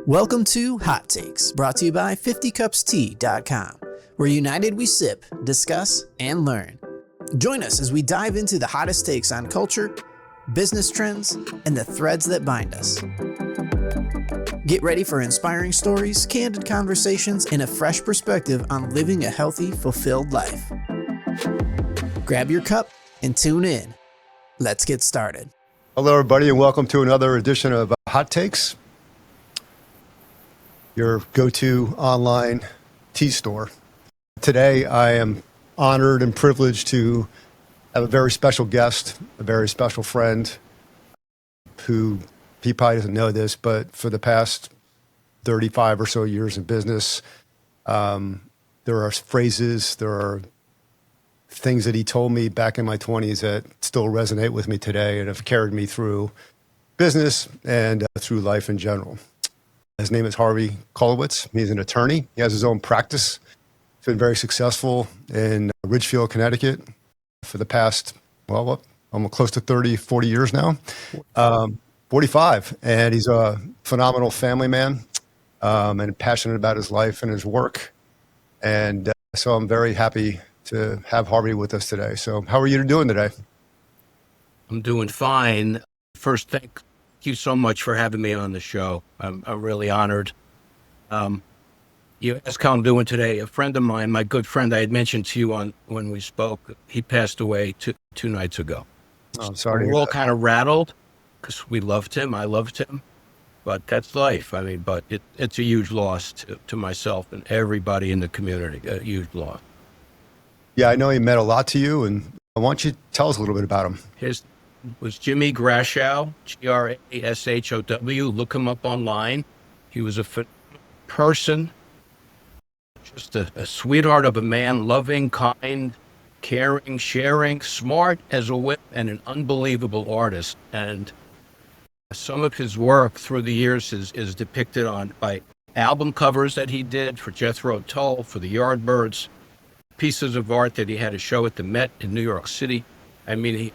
Welcome to Hot Takes, brought to you by 50cupstea.com, where united we sip, discuss, and learn. Join us as we dive into the hottest takes on culture, business trends, and the threads that bind us. Get ready for inspiring stories, candid conversations, and a fresh perspective on living a healthy, fulfilled life. Grab your cup and tune in. Let's get started. Hello, everybody, and welcome to another edition of Hot Takes, your go-to online tea store. Today, I am honored and privileged to have a very special guest, a very special friend who, he probably doesn't know this, but for the past 35 or so years in business, there are phrases, there are things that he told me back in my 20s that still resonate with me today and have carried me through business and through life in general. His name is Harvey Kulawitz. He's an attorney. He has his own practice. He's been very successful in Ridgefield, Connecticut for the past, almost close to 30, 40 years now. 45. And he's a phenomenal family man and passionate about his life and his work. And so I'm very happy to have Harvey with us today. So how are you doing today? I'm doing fine. First, thank you so much for having me on the show. I'm really honored. You asked how I'm doing today. A friend of mine, my good friend I had mentioned to you when we spoke, he passed away two nights ago. Oh, I'm sorry. We're all kind of rattled because we loved him. I loved him. But that's life. I mean, but it's a huge loss to myself and everybody in the community, a huge loss. Yeah, I know he meant a lot to you, and I want you to tell us a little bit about him. His was Jimmy Grashow, Grashow. Look him up online. He was a person, just a sweetheart of a man, loving, kind, caring, sharing, smart as a whip, and an unbelievable artist. And some of his work through the years is depicted by album covers that he did for Jethro Tull, for the Yardbirds, pieces of art that he had a show at the Met in New York City. I mean, he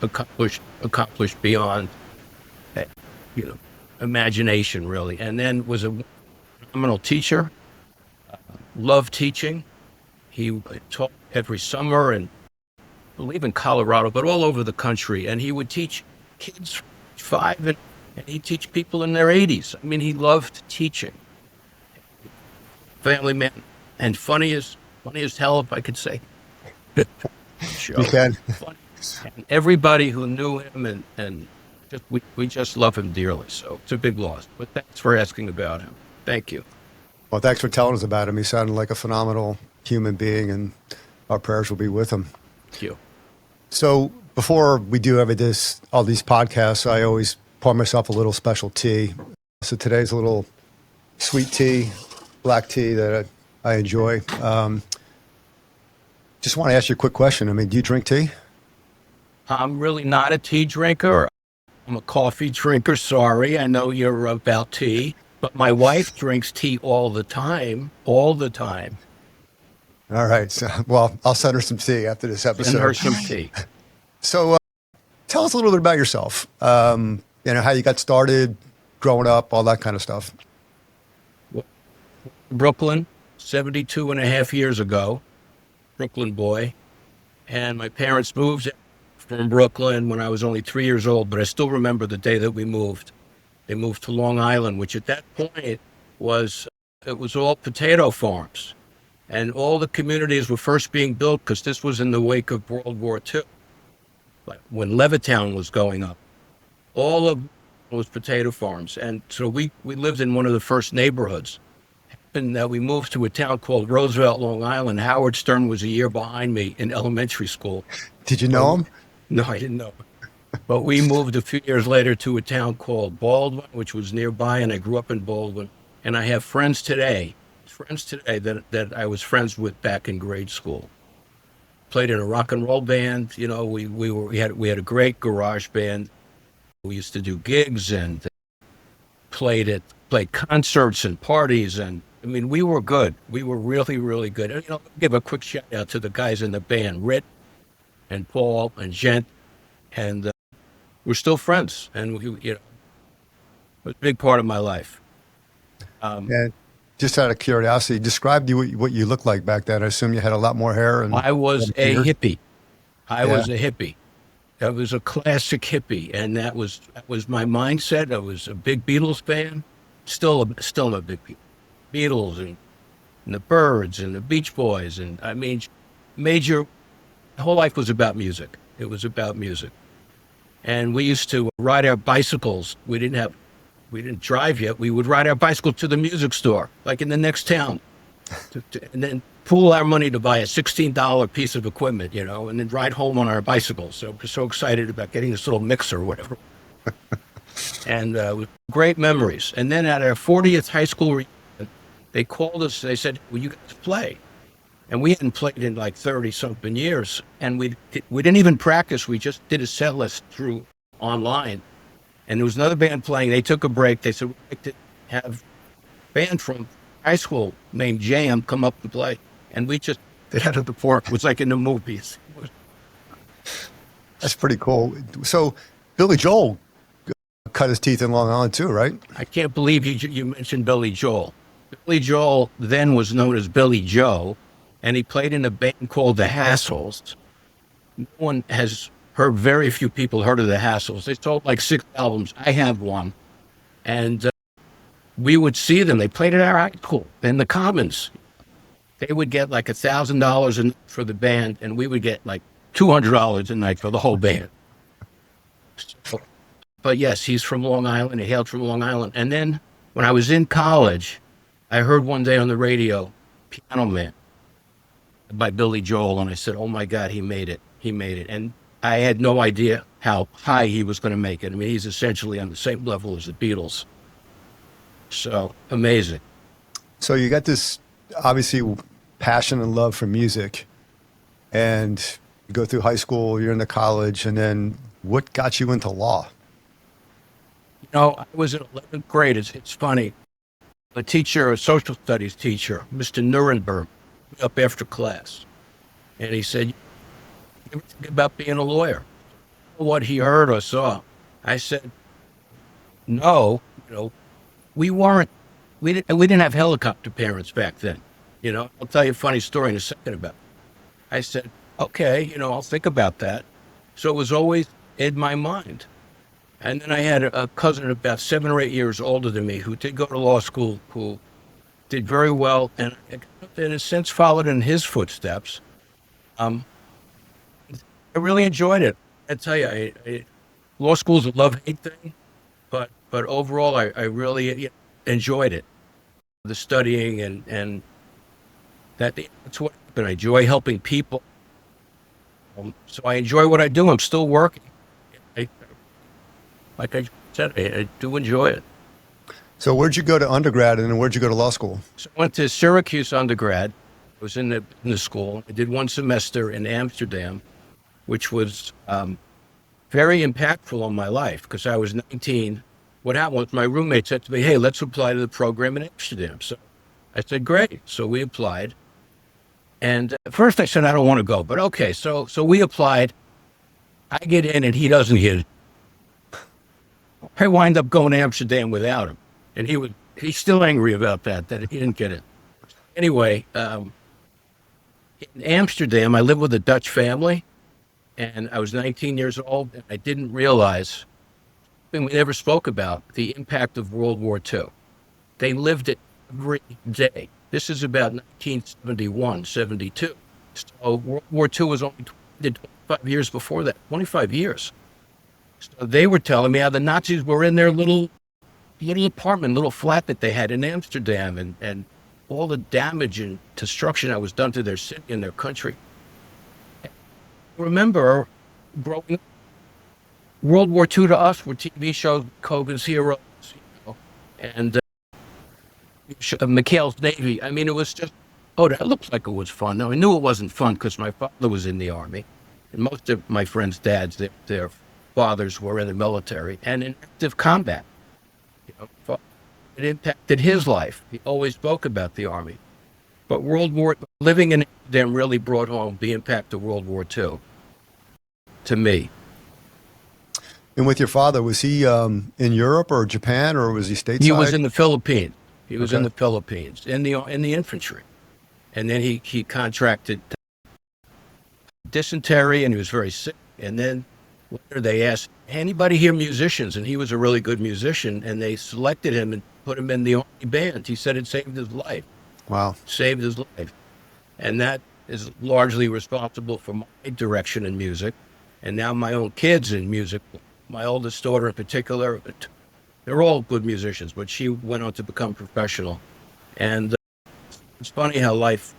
accomplished beyond, imagination, really. And then was a phenomenal teacher, loved teaching. He taught every summer, and I believe in Colorado, but all over the country. And he would teach kids 5, and he'd teach people in their 80s. I mean, he loved teaching. Family man, and funny as hell, if I could say. You can. Funny. And everybody who knew him and we just love him dearly. So it's a big loss. But thanks for asking about him. Thank you. Well, thanks for telling us about him. He sounded like a phenomenal human being, and our prayers will be with him. Thank you. So before we do all these podcasts, I always pour myself a little special tea. So today's a little sweet tea, black tea that I enjoy. Just want to ask you a quick question. I mean, do you drink tea? I'm really not a tea drinker. I'm a coffee drinker. Sorry. I know you're about tea, but my wife drinks tea all the time. All right. So, well, I'll send her some tea after this episode. Send her some tea. So tell us a little bit about yourself. How you got started, growing up, all that kind of stuff. Brooklyn, 72 and a half years ago. Brooklyn boy. And my parents moved from Brooklyn when I was only 3 years old, but I still remember the day that we moved. They moved to Long Island, which at that point was all potato farms. And all the communities were first being built because this was in the wake of World War II, like when Levittown was going up. All of it was potato farms. And so we lived in one of the first neighborhoods. And we moved to a town called Roosevelt, Long Island. Howard Stern was a year behind me in elementary school. Did you know him? No, I didn't know him. But we moved a few years later to a town called Baldwin, which was nearby, and I grew up in Baldwin. And I have friends today that I was friends with back in grade school. Played in a rock and roll band. We had a great garage band. We used to do gigs and played concerts and parties, and I mean, we were good. We were really, really good. And, give a quick shout out to the guys in the band, Rit and Paul and Gent, and we're still friends. And it was a big part of my life. And just out of curiosity, describe what you looked like back then. I assume you had a lot more hair. And I was a hippie. I Yeah. was a hippie. I was a classic hippie, and that was my mindset. I was a big Beatles fan. Still a big Beatles and the Byrds and the Beach Boys, and I mean, major. My whole life was about music. It was about music, and we used to ride our bicycles. We didn't drive yet. We would ride our bicycle to the music store, like in the next town, and then pool our money to buy a $16 piece of equipment, and then ride home on our bicycles. So we're so excited about getting this little mixer or whatever. And with great memories. And then at our 40th high school reunion, they called us. They said, "Well, you guys play." And we hadn't played in like 30-something years. And we didn't even practice. We just did a set list through online. And there was another band playing. They took a break. They said, "We'd like to have a band from high school named Jam come up and play." And we just did out of the park. It was like in the movies. That's pretty cool. So Billy Joel cut his teeth in Long Island too, right? I can't believe you mentioned Billy Joel. Billy Joel then was known as Billy Joe, and he played in a band called the Hassles. No one has heard, very few people heard of the Hassles. They sold like 6 albums. I have one. And we would see them. They played at our high school in the Commons. They would get like $1,000 a night for the band, and we would get like $200 a night for the whole band. So, but yes, he's from Long Island. He hailed from Long Island. And then when I was in college, I heard one day on the radio, "Piano Man" by Billy Joel, and I said, "Oh my God, he made it. He made it." And I had no idea how high he was going to make it. I mean, he's essentially on the same level as the Beatles. So amazing. So you got this obviously passion and love for music, and you go through high school, you're into college, and then what got you into law? I was in 11th grade. It's funny. A teacher, a social studies teacher, Mr. Nuremberg, up after class. And he said, "You ever think about being a lawyer?" What he heard or saw. I said, "No, we didn't have helicopter parents back then. I'll tell you a funny story in a second about it." I said, "Okay, I'll think about that." So it was always in my mind. And then I had a cousin about 7 or 8 years older than me who did go to law school, who did very well, and in a sense followed in his footsteps. I really enjoyed it. I tell you, law school's a love-hate thing, but overall, I really enjoyed it. The studying and that's what happened. I enjoy helping people. So I enjoy what I do. I'm still working. Like I said, I do enjoy it. So where'd you go to undergrad, and then where'd you go to law school? So I went to Syracuse undergrad. I was in the school. I did 1 semester in Amsterdam, which was very impactful on my life because I was 19. What happened was my roommate said to me, "Hey, let's apply to the program in Amsterdam." So I said, "Great." So we applied. And at first I said, "I don't want to go," but okay. So we applied. I get in and he doesn't get it. I wind up going to Amsterdam without him. And he's still angry about that he didn't get it. Anyway, in Amsterdam, I lived with a Dutch family, and I was 19 years old, and I didn't realize, and we never spoke about, the impact of World War II. They lived it every day. This is about 1971, 72. So World War II was only 25 years before that, 25 years. So they were telling me how the Nazis were in their little apartment, little flat that they had in Amsterdam, and all the damage and destruction that was done to their city and their country. I remember growing up, World War II to us were TV shows, Kogan's Heroes, and McHale's Navy. I mean, it was just, that looks like it was fun. Now, I knew it wasn't fun because my father was in the Army, and most of my friends' dads, their fathers were in the military and in active combat. It impacted his life. He always spoke about the Army. But living in them really brought home the impact of World War II to me. And with your father, was he in Europe or Japan, or was he stateside? He was in the Philippines. He was Okay. in the Philippines, in the infantry. And then he contracted dysentery, and he was very sick. And then later they asked, anybody here musicians? And he was a really good musician, and they selected him and put him in the army band. He said it saved his life. Wow. Saved his life. And that is largely responsible for my direction in music. And now my own kids in music, my oldest daughter in particular, they're all good musicians, but she went on to become professional. And it's funny how life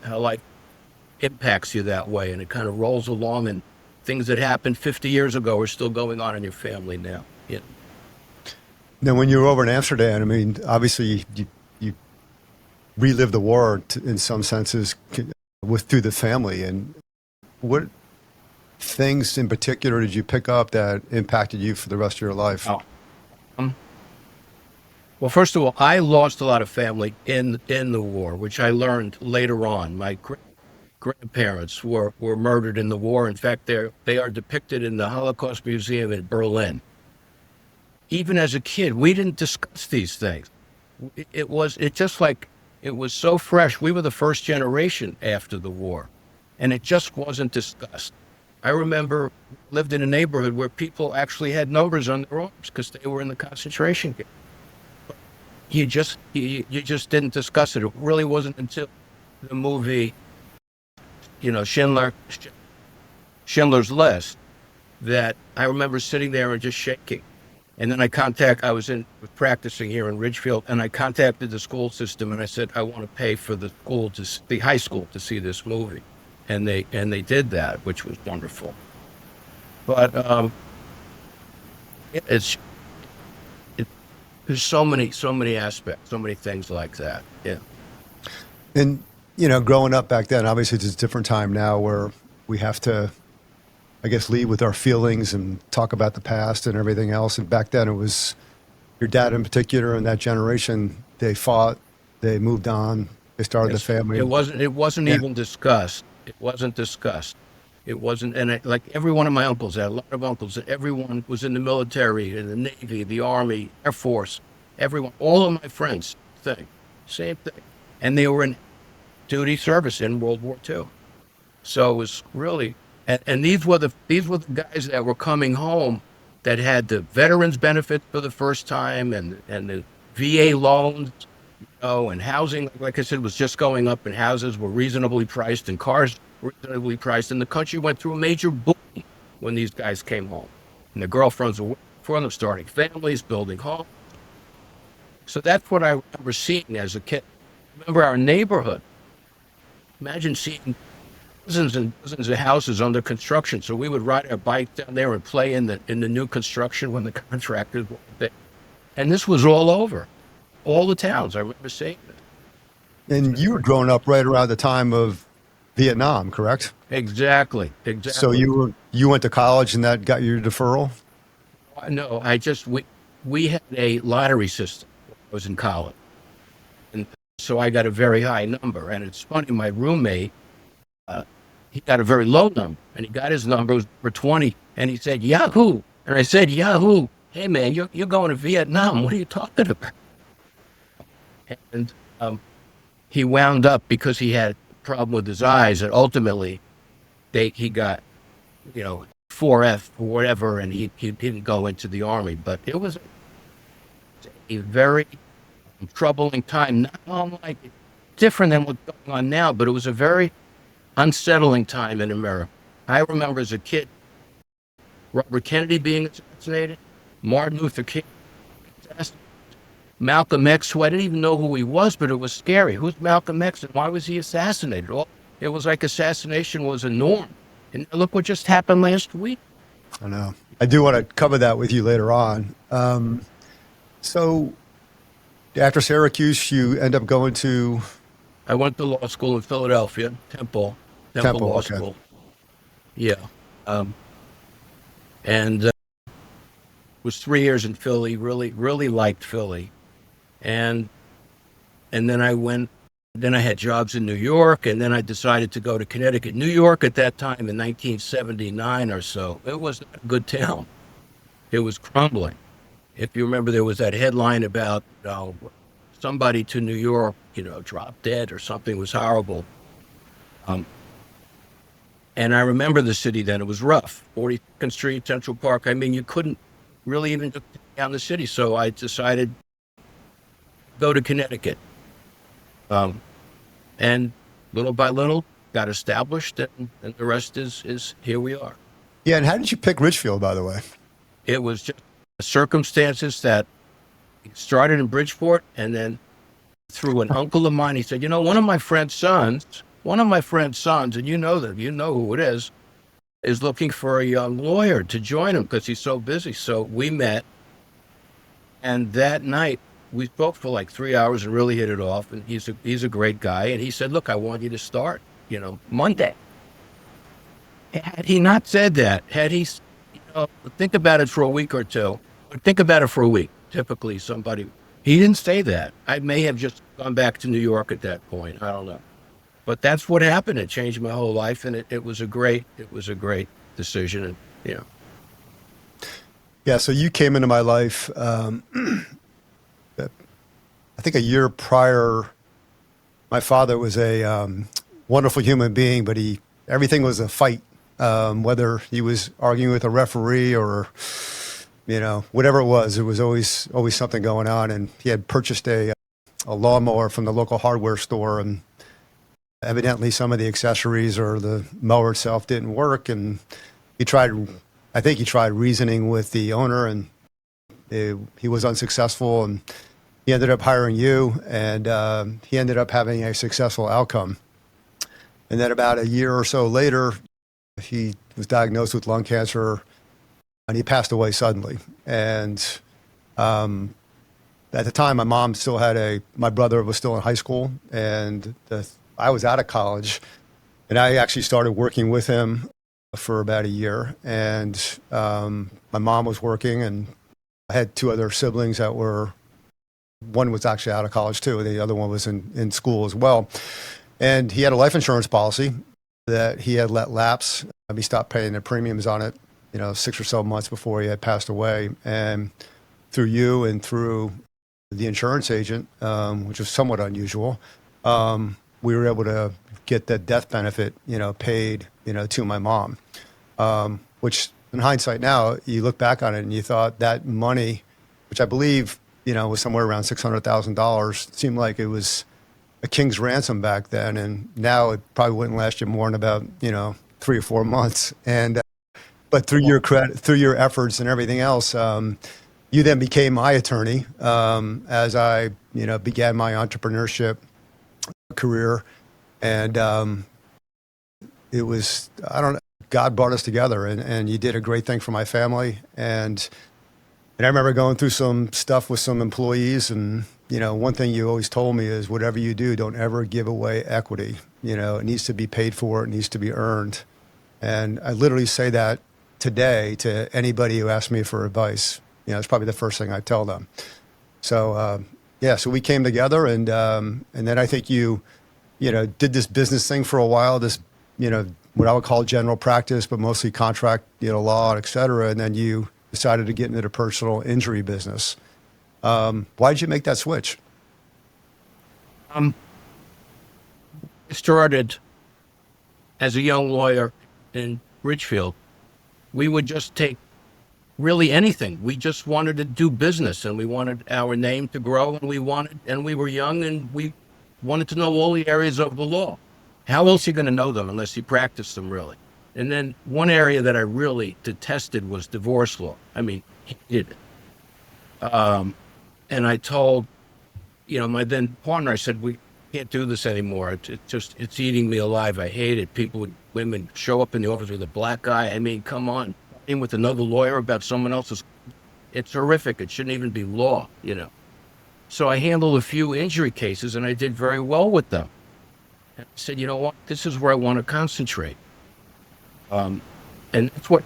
impacts you that way, and it kind of rolls along, and things that happened 50 years ago are still going on in your family now. Yeah. Now, when you were over in Amsterdam, I mean, obviously you relived the war in some senses through the family. And what things in particular did you pick up that impacted you for the rest of your life? Oh. Well, first of all, I lost a lot of family in the war, which I learned later on. My grandparents were murdered in the war. In fact, they are depicted in the Holocaust Museum in Berlin. Even as a kid, we didn't discuss these things. It was so fresh. We were the first generation after the war, and it just wasn't discussed. I remember lived in a neighborhood where people actually had numbers on their arms because they were in the concentration camp. You just didn't discuss it. It really wasn't until the movie, Schindler's List, that I remember sitting there and just shaking. And then I was practicing here in Ridgefield, and I contacted the school system, and I said, I want to pay for the high school to see this movie. And they did that, which was wonderful. But there's so many aspects, so many things like that. Yeah. And, growing up back then, obviously it's a different time now where we have to, I guess, lead with our feelings and talk about the past and everything else. And back then it was your dad in particular and that generation, they fought, they moved on, they started the family. It wasn't even discussed. It wasn't discussed. It wasn't, and like every one of my uncles, I had a lot of uncles, and everyone was in the military, in the Navy, the Army, Air Force, everyone, all of my friends, same thing. And they were in duty service in World War II. So it was really, and these were the guys that were coming home that had the veterans benefits for the first time, and the VA loans, and housing, like I said, was just going up, and houses were reasonably priced, and cars reasonably priced, and the country went through a major boom when these guys came home. And the girlfriends were for them, starting families, building homes. So that's what I remember seeing as a kid. Remember our neighborhood. Imagine seeing dozens and dozens of houses under construction. So we would ride our bike down there and play in the new construction when the contractors were there. And this was all over, all the towns. I remember seeing it. And you were growing up right around the time of Vietnam, correct? Exactly. So you went to college and that got you your deferral? No, we had a lottery system when I was in college. And so I got a very high number. And it's funny, my roommate, he got a very low number, and he got his number for 20, and he said, Yahoo! And I said, Yahoo! Hey man, you're going to Vietnam. What are you talking about? And he wound up, because he had a problem with his eyes, and ultimately he got 4F or whatever, and he didn't go into the Army. But it was a very troubling time, not unlike different than what's going on now, but it was a very unsettling time in America. I remember as a kid, Robert Kennedy being assassinated, Martin Luther King assassinated, Malcolm X, who I didn't even know who he was, but it was scary. Who's Malcolm X and why was he assassinated? Well, it was like assassination was a norm. And look what just happened last week. I know. I do want to cover that with you later on. So after Syracuse, you end up going to? I went to law school in Philadelphia, Temple Law okay. School. Yeah. And was 3 years in Philly, really liked Philly. And then I had jobs in New York, and then I decided to go to Connecticut. New York at that time in 1979 or so, it was not a good town. It was crumbling. If you remember, there was that headline about somebody to New York, dropped dead or something was horrible. And I remember the city then. It was rough. 42nd Street, Central Park. I mean, you couldn't really even look down the city. So I decided to go to Connecticut. And little by little, got established, and the rest is here we are. Yeah, and how did you pick Ridgefield, by the way? It was just circumstances that started in Bridgeport, and then through an uncle of mine, he said, one of my friend's sons, and you know who it is looking for a young lawyer to join him because he's so busy. So we met, and that night we spoke for like 3 hours and really hit it off. And he's a great guy. And he said, look, I want you to start, Monday. Had he not said that, had he, think about it for a week or two, or think about it for a week, typically he didn't say that. I may have just gone back to New York at that point. I don't know. But that's what happened. It changed my whole life, and it was a great decision. And Yeah, so you came into my life, I think a year prior. My father was a wonderful human being, but everything was a fight, whether he was arguing with a referee or, whatever it was always something going on. And he had purchased a lawnmower from the local hardware store, and evidently some of the accessories or the mower itself didn't work. And I think he tried reasoning with the owner, and he was unsuccessful, and he ended up hiring you, and he ended up having a successful outcome. And then about a year or so later, he was diagnosed with lung cancer, and he passed away suddenly. And at the time, my mom still my brother was still in high school, and I was out of college, and I actually started working with him for about a year. And my mom was working, and I had two other siblings one was actually out of college too, and the other one was in school as well. And he had a life insurance policy that he had let lapse. He stopped paying the premiums on it, 6 or so months before he had passed away. And through you and through the insurance agent, which was somewhat unusual, we were able to get that death benefit, paid, to my mom, which in hindsight now, you look back on it and you thought that money, which I believe, was somewhere around $600,000, seemed like it was a king's ransom back then. And now it probably wouldn't last you more than about, 3 or 4 months. And, but through your efforts and everything else, you then became my attorney, as I, began my entrepreneurship career. And it was, God brought us together, and you did a great thing for my family. And I remember going through some stuff with some employees, and, one thing you always told me is whatever you do, don't ever give away equity. It needs to be paid for, it needs to be earned. And I literally say that today to anybody who asks me for advice. It's probably the first thing I tell them. So, so we came together, and then I think you did this business thing for a while, this, what I would call general practice, but mostly contract, law, et cetera. And then you decided to get into the personal injury business. Why did you make that switch? I started as a young lawyer in Ridgefield. We would just take really anything. We just wanted to do business, and we wanted our name to grow, and we were young, and we wanted to know all the areas of the law. How else are you going to know them unless you practice them, really? And then one area that I really detested was divorce law. I mean, hated it. And I told, my then partner, I said, we can't do this anymore. It's eating me alive. I hate it. Women show up in the office with a black guy. I mean, come on. In with another lawyer about someone else's. It's horrific. It shouldn't even be law, So I handled a few injury cases, and I did very well with them. And I said, you know what? This is where I want to concentrate. And that's what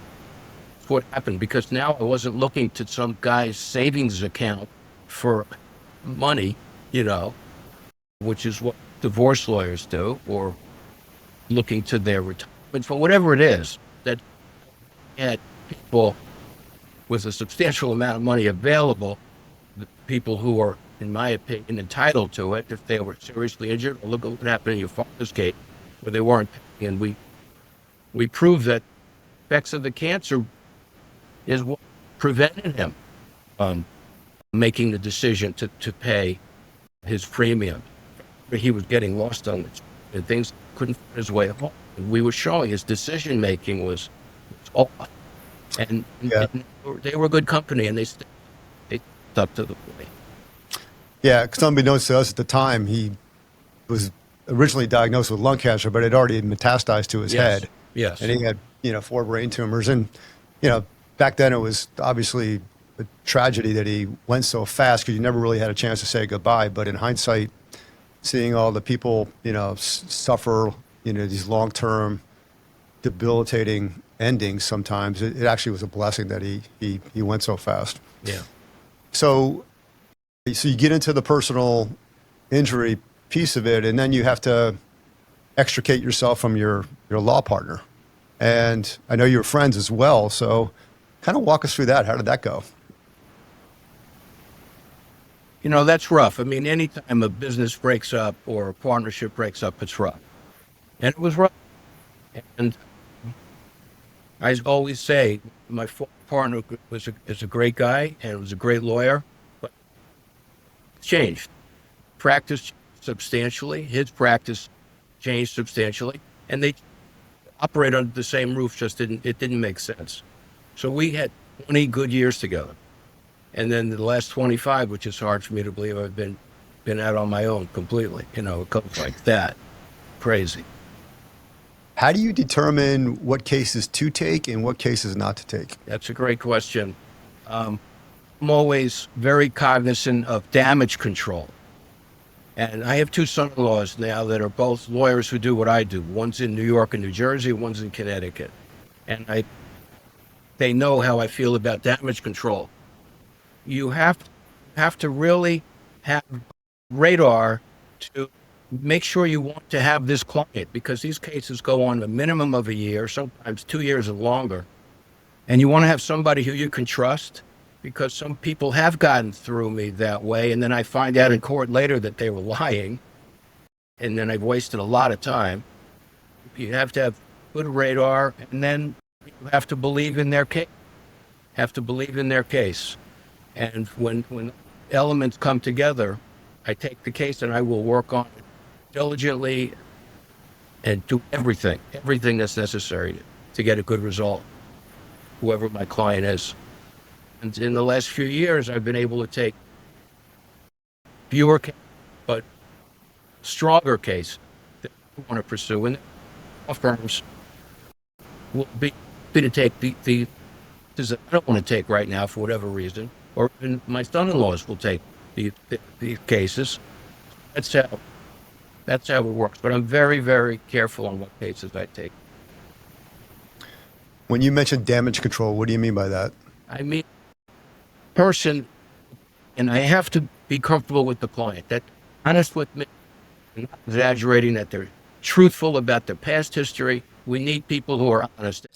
happened, because now I wasn't looking to some guy's savings account for money, which is what divorce lawyers do, or looking to their retirement for whatever it is, that had people with a substantial amount of money available, the people who are in my opinion, entitled to it if they were seriously injured. Look at what happened in your father's case, where they weren't paying. And we proved that effects of the cancer is what prevented him making the decision to pay his premium. He was getting lost on it, and things couldn't find his way home. And we were showing his decision making was off, and they were good company, and they stuck to the plate. Yeah, because unbeknownst to us at the time, he was originally diagnosed with lung cancer, but it already metastasized to his head. Yes. And he had, 4 brain tumors. And, back then it was obviously a tragedy that he went so fast because you never really had a chance to say goodbye. But in hindsight, seeing all the people, suffer, these long-term debilitating endings sometimes, it actually was a blessing that he went so fast. Yeah. So you get into the personal injury piece of it, and then you have to extricate yourself from your law partner. And I know you're friends as well, so kind of walk us through that. How did that go? That's rough. I mean, anytime a business breaks up or a partnership breaks up, it's rough. And it was rough. And I always say my partner is a great guy and was a great lawyer, but it's changed. Practice changed substantially. His practice changed substantially. And they operate under the same roof, it didn't make sense. So we had 20 good years together. And then the last 25, which is hard for me to believe, I've been out on my own completely. It goes like that. Crazy. How do you determine what cases to take and what cases not to take? That's a great question. I'm always very cognizant of damage control. And I have 2 son-in-laws now that are both lawyers who do what I do. One's in New York and New Jersey, one's in Connecticut. And they know how I feel about damage control. You have to really have radar to make sure you want to have this client, because these cases go on a minimum of a year, sometimes 2 years and longer. And you want to have somebody who you can trust, because some people have gotten through me that way, and then I find out in court later that they were lying, and then I've wasted a lot of time. You have to have good radar, and then you have to believe in their case. And when elements come together, I take the case and I will work on it diligently and do everything that's necessary to get a good result, whoever my client is. And in the last few years, I've been able to take fewer but stronger cases that I want to pursue. And law firms will be to take the that I don't want to take right now for whatever reason, or even my son-in-laws will take the cases. That's how it works. But I'm very, very careful on what cases I take. When you mention damage control, what do you mean by that? I mean, person, and I have to be comfortable with the client, that honest with me, not exaggerating, that they're truthful about their past history. We need people who are honest.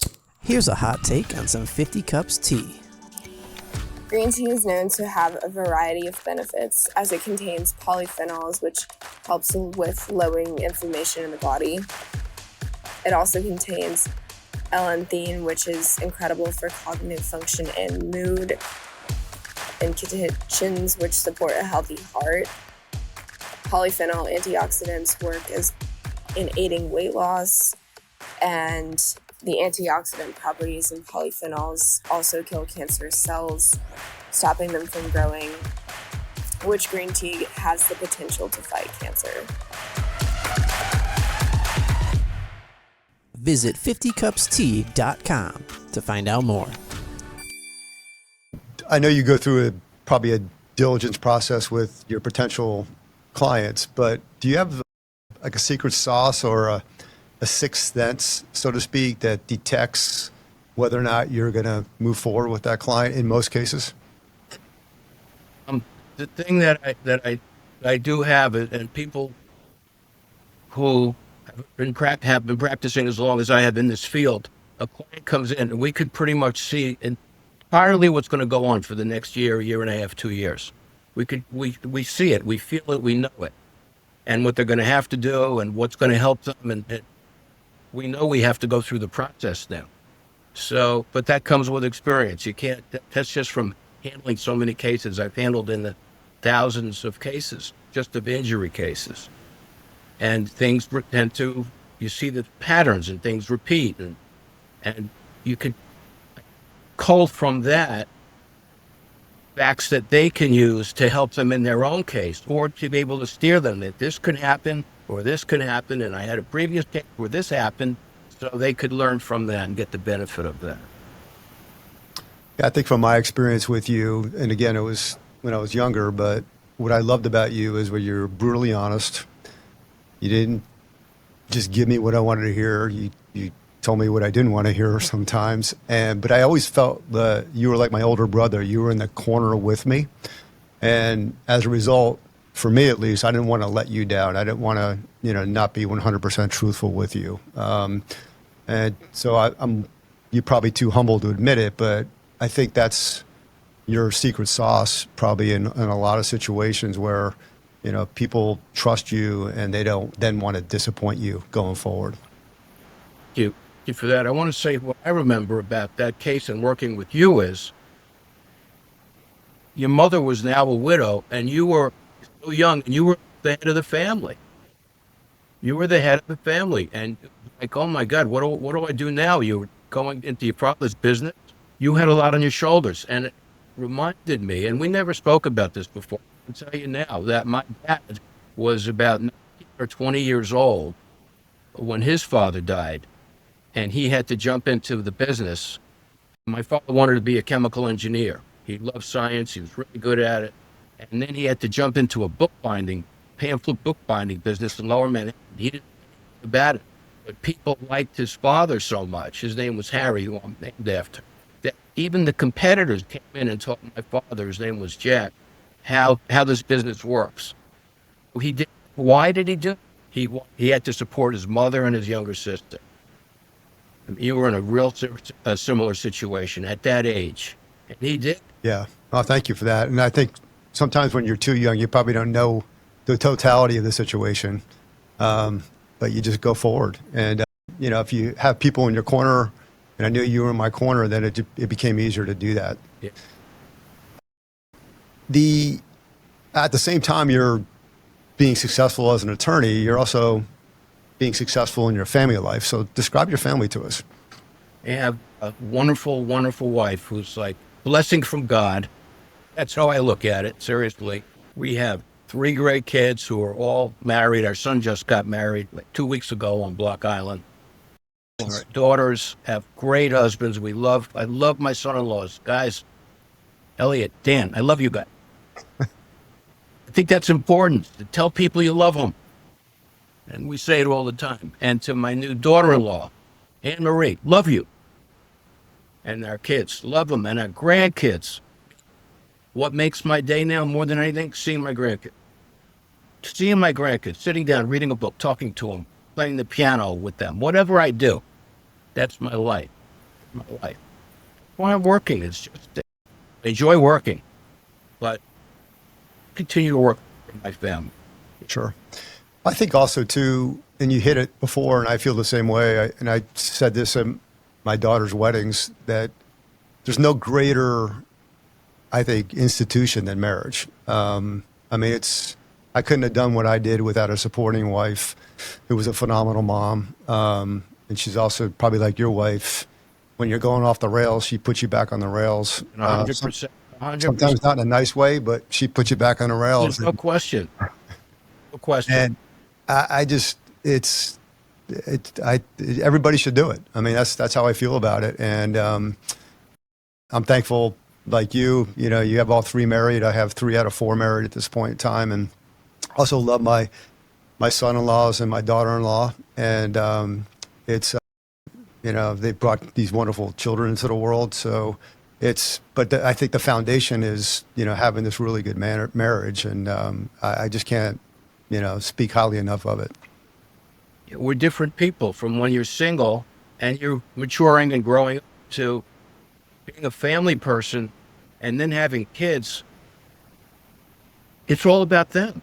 Here's a hot take on some 50 Cups tea. Green tea is known to have a variety of benefits, as it contains polyphenols, which helps with lowering inflammation in the body. It also contains L-theanine, which is incredible for cognitive function and mood, and catechins, which support a healthy heart. Polyphenol antioxidants work in aiding weight loss, and the antioxidant properties in polyphenols also kill cancerous cells, stopping them from growing, which green tea has the potential to fight cancer. Visit 50cupstea.com to find out more. I know you go through probably a diligence process with your potential clients, but do you have like a secret sauce or a sixth sense, so to speak, that detects whether or not you're going to move forward with that client in most cases? The thing that I do have, and people who have been practicing as long as I have in this field, a client comes in and we could pretty much see entirely what's going to go on for the next year and a half, 2 years. we see it, we feel it, we know it, and what they're going to have to do and what's going to help them, and we know we have to go through the process now. So, but that comes with experience. You can't. That's just from handling so many cases. I've handled in the thousands of cases, just of injury cases, and things tend to. You see the patterns, and things repeat, and you can cull from that facts that they can use to help them in their own case, or to be able to steer them that this could happen or this could happen, and I had a previous case where this happened, so they could learn from that and get the benefit of that. Yeah, I think from my experience with you, and again, it was when I was younger, but what I loved about you is when you're brutally honest. You didn't just give me what I wanted to hear. You told me what I didn't want to hear sometimes. But I always felt that you were like my older brother. You were in the corner with me. And as a result, for me at least, I didn't want to let you down. I didn't want to, not be 100% truthful with you. And so I'm you're probably too humble to admit it, but I think that's your secret sauce probably in a lot of situations where, people trust you and they don't then want to disappoint you going forward. Thank you for that. I want to say what I remember about that case and working with you is your mother was now a widow and you were so young and you were the head of the family. You were the head of the family and like, oh my God, what do I do now? You were going into your father's business. You had a lot on your shoulders, and it reminded me, and we never spoke about this before. I can tell you now that my dad was about 19 or 20 years old when his father died, and he had to jump into the business. My father wanted to be a chemical engineer. He loved science. He was really good at it. And then he had to jump into a pamphlet bookbinding business in Lower Manhattan. He didn't know about it. But people liked his father so much. His name was Harry, who I'm named after. That even the competitors came in and taught my father, his name was Jack, how this business works. He did. Why did he do it? He had to support his mother and his younger sister. You were in a real similar situation at that age, and he did. Yeah. Oh, thank you for that. And I think sometimes when you're too young, you probably don't know the totality of the situation, but you just go forward. And if you have people in your corner, and I knew you were in my corner, then it became easier to do that. Yeah. At the same time you're being successful as an attorney, you're also being successful in your family life. So describe your family to us. I have a wonderful, wonderful wife who's like blessing from God. That's how I look at it, seriously. We have 3 great kids who are all married. Our son just got married like 2 weeks ago on Block Island. Our daughters have great husbands. I love my son-in-laws. Guys, Elliot, Dan, I love you guys. I think that's important, to tell people you love them. And we say it all the time. And to my new daughter-in-law, Anne Marie, love you. And our kids, love them. And our grandkids. What makes my day now more than anything? Seeing my grandkids. Seeing my grandkids, sitting down, reading a book, talking to them, playing the piano with them. Whatever I do, that's my life. My life. Why I'm working, it's just, I enjoy working. But continue to work for my family. Sure. I think also too, and you hit it before, and I feel the same way. I said this at my daughter's weddings, that there's no greater, I think, institution than marriage. I couldn't have done what I did without a supporting wife who was a phenomenal mom. And she's also probably like your wife. When you're going off the rails, she puts you back on the rails. 100%. 100%. Sometimes not in a nice way, but she puts you back on the rails. There's no question. No question. And everybody should do it. I mean, that's how I feel about it. And I'm thankful, like you have all 3 married. I have 3 out of 4 married at this point in time. And also love my son-in-laws and my daughter-in-law. And they brought these wonderful children into the world. So I think the foundation is, having this really good marriage. And I just can't, speak highly enough of it. We're different people from when you're single and you're maturing and growing up to being a family person and then having kids. It's all about them.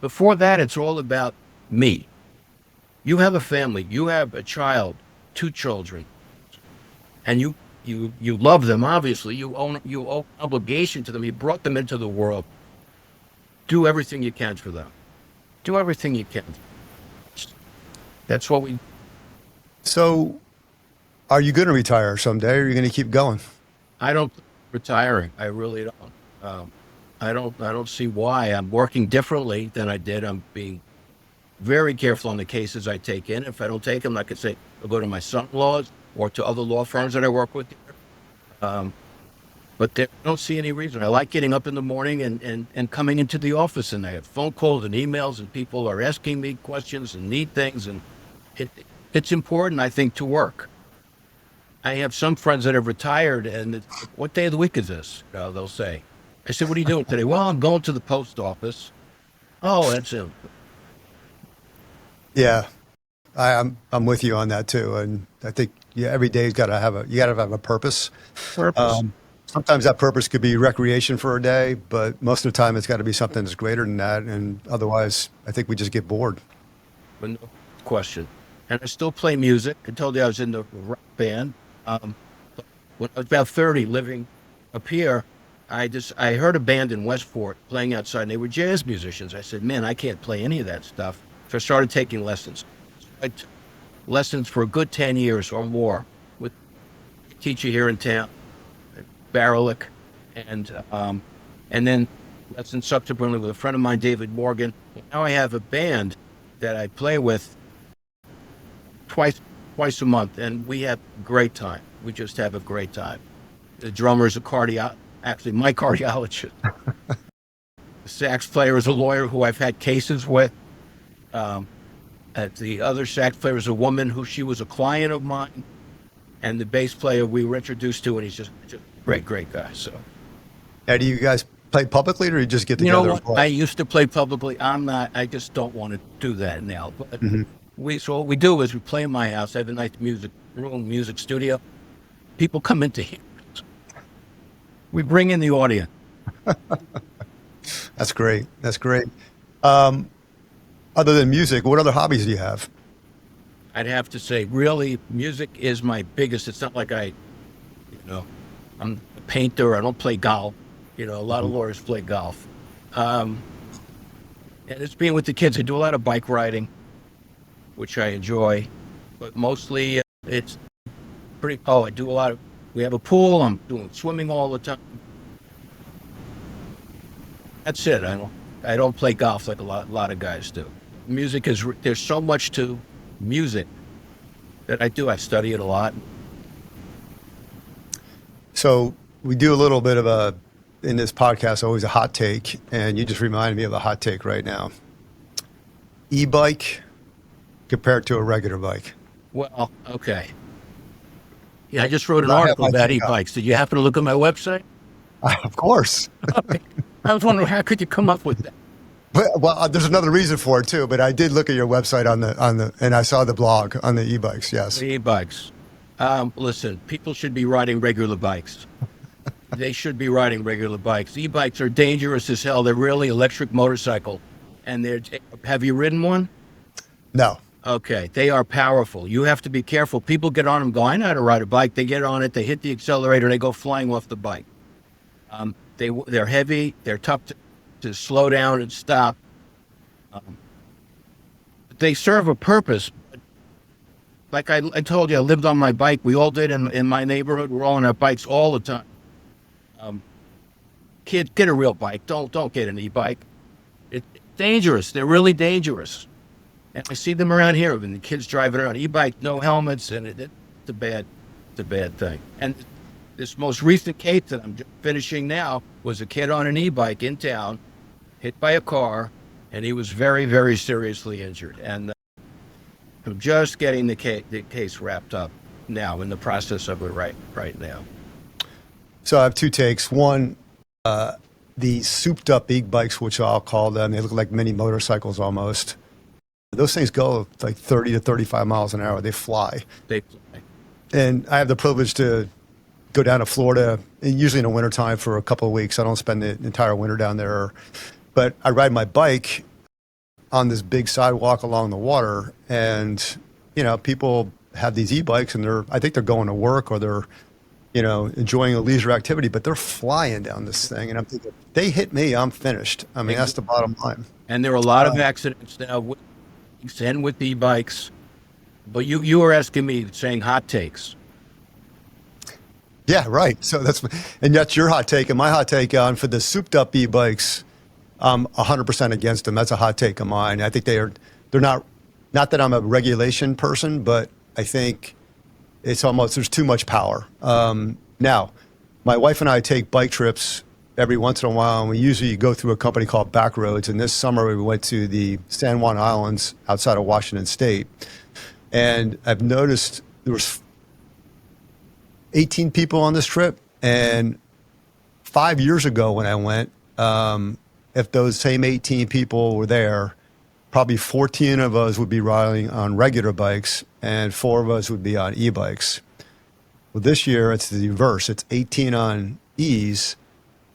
Before that, it's all about me. You have a family. You have a child, 2 children, and you love them. Obviously, you owe obligation to them. You brought them into the world. Do everything you can for them. Do everything you can. That's what we. So, are you going to retire someday, or are you going to keep going? I don't retiring. I really don't. I don't see why. I'm working differently than I did. I'm being very careful on the cases I take in. If I don't take them, like I say, I'll go to my son-in-laws or to other law firms that I work with. But I don't see any reason. I like getting up in the morning and coming into the office, and I have phone calls and emails, and people are asking me questions and need things, and it's important, I think, to work. I have some friends that have retired, and what day of the week is this? They'll say. I said, what are you doing today? Well, I'm going to the post office. Oh, that's it. Yeah, I'm with you on that too, and I think every day's got to have a purpose. Sometimes that purpose could be recreation for a day, but most of the time it's got to be something that's greater than that, and otherwise I think we just get bored. But no question. And I still play music. I told you I was in the rock band. When I was about 30, living up here, I heard a band in Westport playing outside, and they were jazz musicians. I said, man, I can't play any of that stuff. So I started taking lessons. I took lessons for a good 10 years or more with a teacher here in town, Barolik, and then lessons subsequently with a friend of mine, David Morgan. Now I have a band that I play with twice a month, and we have a great time. We just have a great time. The drummer is actually my cardiologist. The sax player is a lawyer who I've had cases with. The other sax player is a woman who she was a client of mine, and the bass player we were introduced to, and he's just a great guy. So, now, do you guys play publicly, or you just get together? You know what? I used to play publicly. I just don't want to do that now. But so what we do is we play in my house. I have a nice music room, music studio. People come into here. We bring in the audience. That's great. That's great. Other than music, what other hobbies do you have? I'd have to say, really, music is my biggest. It's not like I'm a painter. I don't play golf. A lot of lawyers play golf. And it's being with the kids. I do a lot of bike riding, which I enjoy, but mostly it's pretty. I do a lot of. We have a pool. I'm doing swimming all the time. That's it. I don't play golf like a lot of guys do. Music there's so much to music that I do. I study it a lot. So we do a little bit of in this podcast, always a hot take, and you just reminded me of a hot take right now. E-bike compared to a regular bike. Well, okay. Yeah, I just wrote an article about e-bikes. Did you happen to look at my website? Of course. Okay. I was wondering, how could you come up with that? Well, there's another reason for it too, but I did look at your website and I saw the blog on the e-bikes. Yes. The e-bikes. Listen, people should be riding regular bikes. They should be riding regular bikes. E-bikes are dangerous as hell. They're really electric motorcycle. And have you ridden one? No. Okay. They are powerful. You have to be careful. People get on them, go, I know how to ride a bike. They get on it, they hit the accelerator, they go flying off the bike. They're heavy. They're tough to slow down and stop. They serve a purpose. Like I told you, I lived on my bike. We all did in my neighborhood. We're all on our bikes all the time. Kid, get a real bike. Don't get an e-bike. It's dangerous. They're really dangerous. And I see them around here. And the kids driving around e-bike, no helmets, and it's a bad thing. And this most recent case that I'm finishing now was a kid on an e-bike in town, hit by a car, and he was very, very seriously injured. And I'm just getting the case wrapped up now, in the process of it right now. So I have two takes. One, the souped up e-bikes, which I'll call them, they look like mini motorcycles almost. Those things go like 30 to 35 miles an hour. They fly. They fly. And I have the privilege to go down to Florida, usually in the wintertime, for a couple of weeks. I don't spend the entire winter down there. But I ride my bike on this big sidewalk along the water, and people have these e-bikes, and I think they're going to work, or they're enjoying a leisure activity, but they're flying down this thing, and I'm thinking, they hit me, I'm finished. I mean, that's the bottom line. And there are a lot of accidents now with e-bikes. But you were asking me, saying hot takes. Yeah, right. So that's your hot take, and my hot take on for the souped up e-bikes. I'm 100% against them. That's a hot take of mine. I think they're not that I'm a regulation person, but I think there's too much power. Now, my wife and I take bike trips every once in a while, and we usually go through a company called Backroads. And this summer we went to the San Juan Islands outside of Washington State. And I've noticed there was 18 people on this trip. And 5 years ago when I went, if those same 18 people were there, probably 14 of us would be riding on regular bikes and 4 of us would be on e-bikes. Well, this year it's the reverse. It's 18 on E's,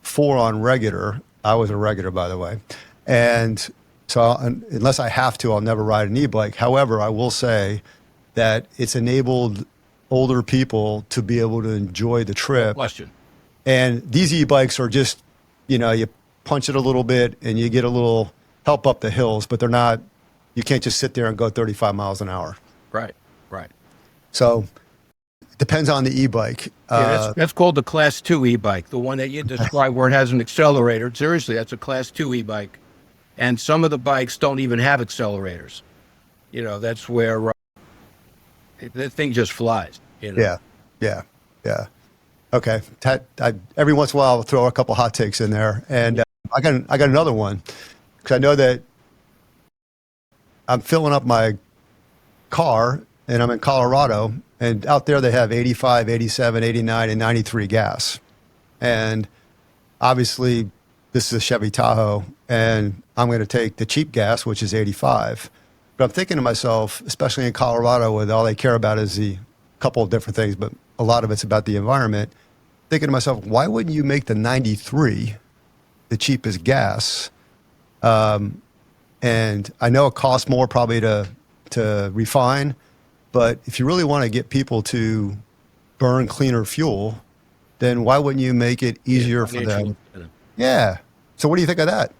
4 on regular. I was a regular, by the way. And so unless I have to, I'll never ride an e-bike. However, I will say that it's enabled older people to be able to enjoy the trip. Question. And these e-bikes are just, you punch it a little bit and you get a little help up the hills, but you can't just sit there and go 35 miles an hour. Right. So it depends on the e-bike. That's called the Class 2 e-bike, the one that you described where it has an accelerator. Seriously, that's a Class 2 e-bike. And some of the bikes don't even have accelerators. That's where the thing just flies. Yeah. Okay. Every once in a while, I'll throw a couple hot takes in there. And I got another one, because I know that I'm filling up my car, and I'm in Colorado, and out there they have 85, 87, 89, and 93 gas. And obviously, this is a Chevy Tahoe, and I'm going to take the cheap gas, which is 85. But I'm thinking to myself, especially in Colorado, where all they care about is a couple of different things, but a lot of it's about the environment, thinking to myself, why wouldn't you make the 93 the cheapest gas? And I know it costs more probably to refine, but if you really want to get people to burn cleaner fuel, then why wouldn't you make it easier for them? Yeah. So what do you think of that?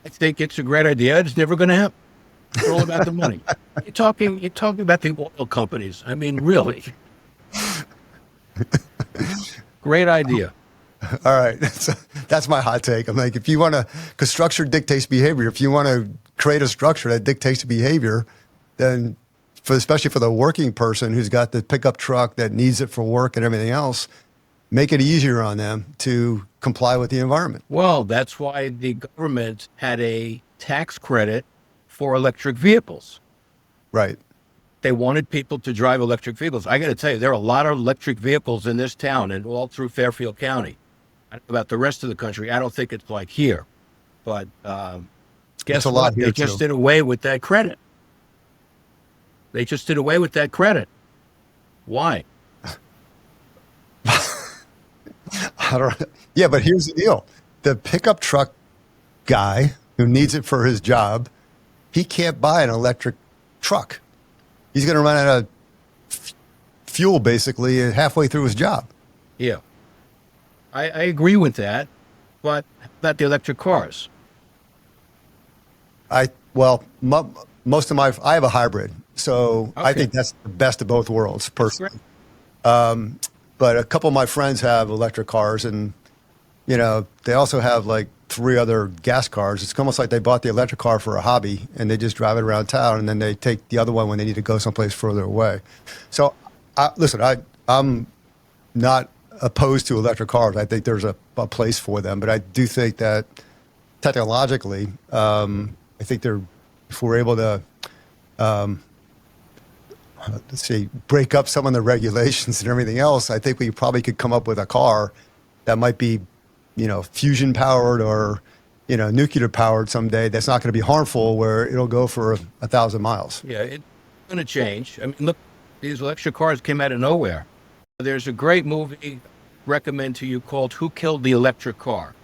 I think it's a great idea. It's never going to happen. It's all about the money. You're talking about the oil companies. I mean, really. Great idea. All right. That's my hot take. I'm like, because structure dictates behavior. If you want to create a structure that dictates behavior, then especially for the working person who's got the pickup truck that needs it for work and everything else, make it easier on them to comply with the environment. Well, that's why the government had a tax credit for electric vehicles. Right. They wanted people to drive electric vehicles. I got to tell you, there are a lot of electric vehicles in this town and all through Fairfield County. I don't know about the rest of the country. I don't think it's like here. But guess what? They just did away with that credit. They just did away with that credit. Why? Yeah, but here's the deal. The pickup truck guy who needs it for his job, he can't buy an electric truck. He's going to run out of fuel basically halfway through his job. Yeah. I agree with that, but about the electric cars? I have a hybrid, so okay. I think that's the best of both worlds, personally. But a couple of my friends have electric cars, and they also have like 3 other gas cars. It's almost like they bought the electric car for a hobby, and they just drive it around town, and then they take the other one when they need to go someplace further away. So, I'm not opposed to electric cars. I think there's a place for them, but I do think that technologically, I think if we're able to, break up some of the regulations and everything else, I think we probably could come up with a car that might be, fusion powered or, nuclear powered someday. That's not going to be harmful, where it'll go for 1,000 miles. Yeah, it's going to change. I mean, look, these electric cars came out of nowhere. There's a great movie recommend to you called Who Killed the Electric Car?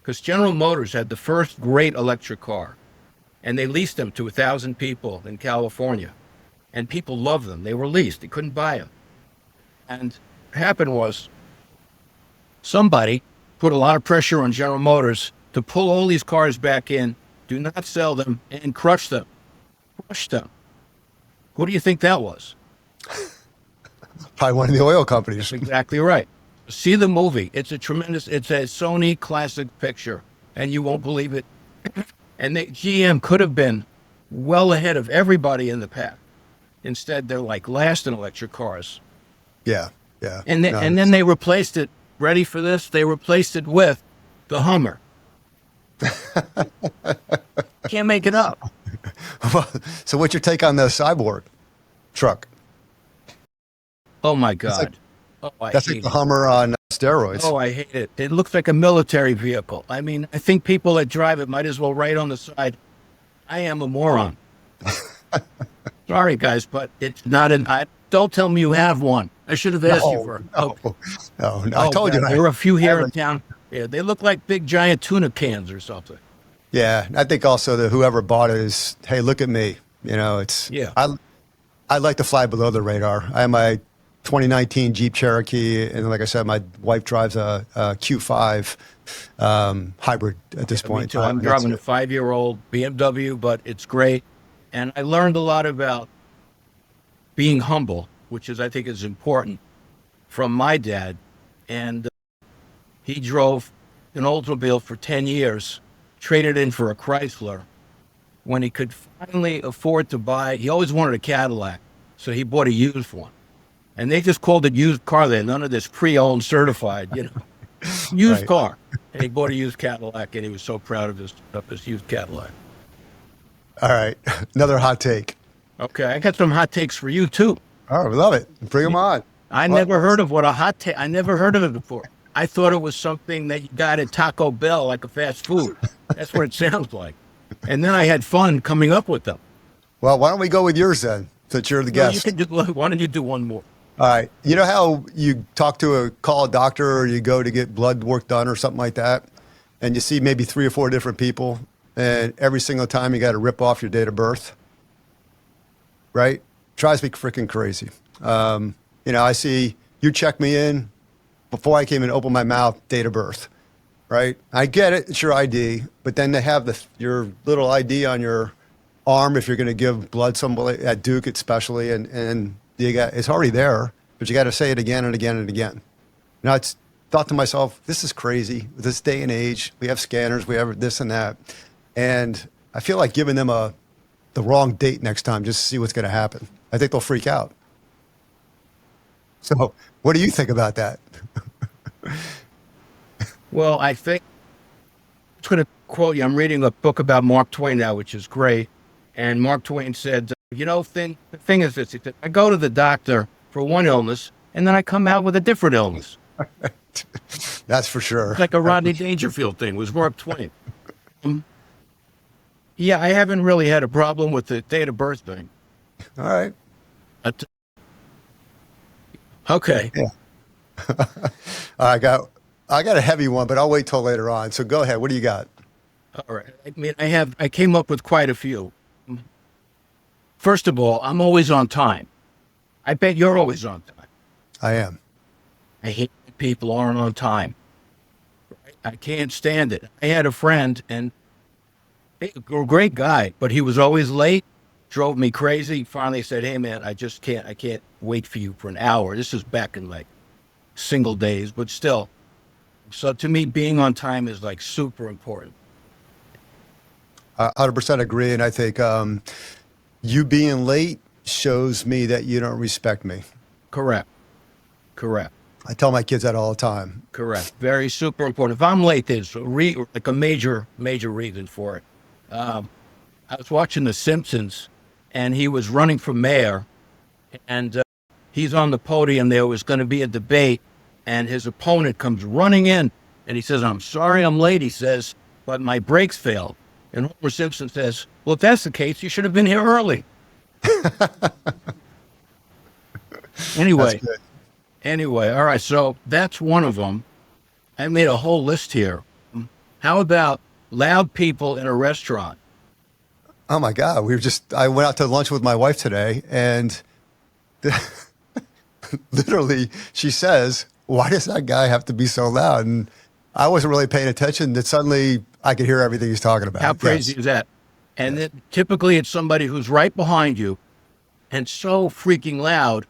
because General Motors had the first great electric car, and they leased them to 1,000 people in California, and people loved them. They were leased. They couldn't buy them. And what happened was somebody put a lot of pressure on General Motors to pull all these cars back in, do not sell them, and crush them. Crush them. Who do you think that was? Probably one of the oil companies. That's exactly right. See the movie. It's a Sony classic picture, and you won't believe it. And GM could have been well ahead of everybody in the pack. Instead, they're like last in electric cars. Yeah. And then they replaced it. Ready for this? They replaced it with the Hummer. Can't make it up. So what's your take on the Cyborg truck? Oh my God. That's like the Hummer on steroids. Oh, I hate it. It looks like a military vehicle. I mean, I think people that drive it might as well write on the side, I am a moron. Sorry, guys, but it's not don't tell me you have one. I should have asked you for it. No. I told you. There were a few here in town. Yeah, they look like big giant tuna cans or something. Yeah, I think also that whoever bought it is, hey, look at me. You know, it's. Yeah. I like to fly below the radar. I have my 2019 Jeep Cherokee, and like I said, my wife drives a Q5 hybrid at this point. Me too. I'm driving a 5-year-old BMW, but it's great. And I learned a lot about being humble, which I think is important, from my dad. And he drove an Oldsmobile for 10 years, traded in for a Chrysler. When he could finally afford to buy, he always wanted a Cadillac, so he bought a used one. And they just called it used car there, none of this pre-owned certified, used Right. car. And he bought a used Cadillac, and he was so proud of his used Cadillac. All right, another hot take. Okay, I got some hot takes for you too. Oh, we love it. Bring them on. I never heard of what a hot take. I never heard of it before. I thought it was something that you got at Taco Bell, like a fast food. That's what it sounds like. And then I had fun coming up with them. Well, why don't we go with yours then, since you're the guest? Why don't you do one more? All right. You know how you call a doctor, or you go to get blood work done or something like that, and you see maybe 3 or 4 different people, and every single time you got to rip off your date of birth, right? Drives me freaking crazy. I see you check me in before I came in, open my mouth, date of birth, right? I get it, it's your ID, but then they have your little ID on your arm if you're going to give blood somebody at Duke, especially, and it's already there, but you got to say it again and again and again. Now, it's thought to myself, this is crazy. This day and age, we have scanners, we have this and that, and I feel like giving them the wrong date next time just to see what's going to happen. I think they'll freak out. So, what do you think about that? Well, I think I'm going to quote you. I'm reading a book about Mark Twain now, which is great. And Mark Twain said, the thing is this. He said, I go to the doctor for one illness, and then I come out with a different illness. That's for sure. It's like a Rodney Dangerfield thing. It was Mark Twain. Yeah, I haven't really had a problem with the date of birth thing. All right. Okay. Yeah. I got a heavy one, but I'll wait till later on. So go ahead. What do you got? All right. I mean, I came up with quite a few. First of all, I'm always on time. I bet you're always on time. I am. I hate when people aren't on time. I can't stand it. I had a friend, and a great guy, but he was always late, drove me crazy. Finally said, hey man, I can't wait for you for an hour. This is back in like single days, but still. So to me, being on time is like super important. 100% agree. And I think you being late shows me that you don't respect me. Correct. I tell my kids that all the time. Correct. Very super important. If I'm late, there's like a major reason for it. I was watching The Simpsons, and he was running for mayor, and he's on the podium. There was going to be a debate, and his opponent comes running in, and he says, I'm sorry I'm late, he says, but my brakes failed. And Homer Simpson says, well, if that's the case, you should have been here early. Anyway, all right, so that's one of them. I made a whole list here. How about loud people in a restaurant? Oh my God. I went out to lunch with my wife today, and literally she says, why does that guy have to be so loud? And I wasn't really paying attention, that suddenly I could hear everything he's talking about. How crazy is that? And then typically it's somebody who's right behind you and so freaking loud,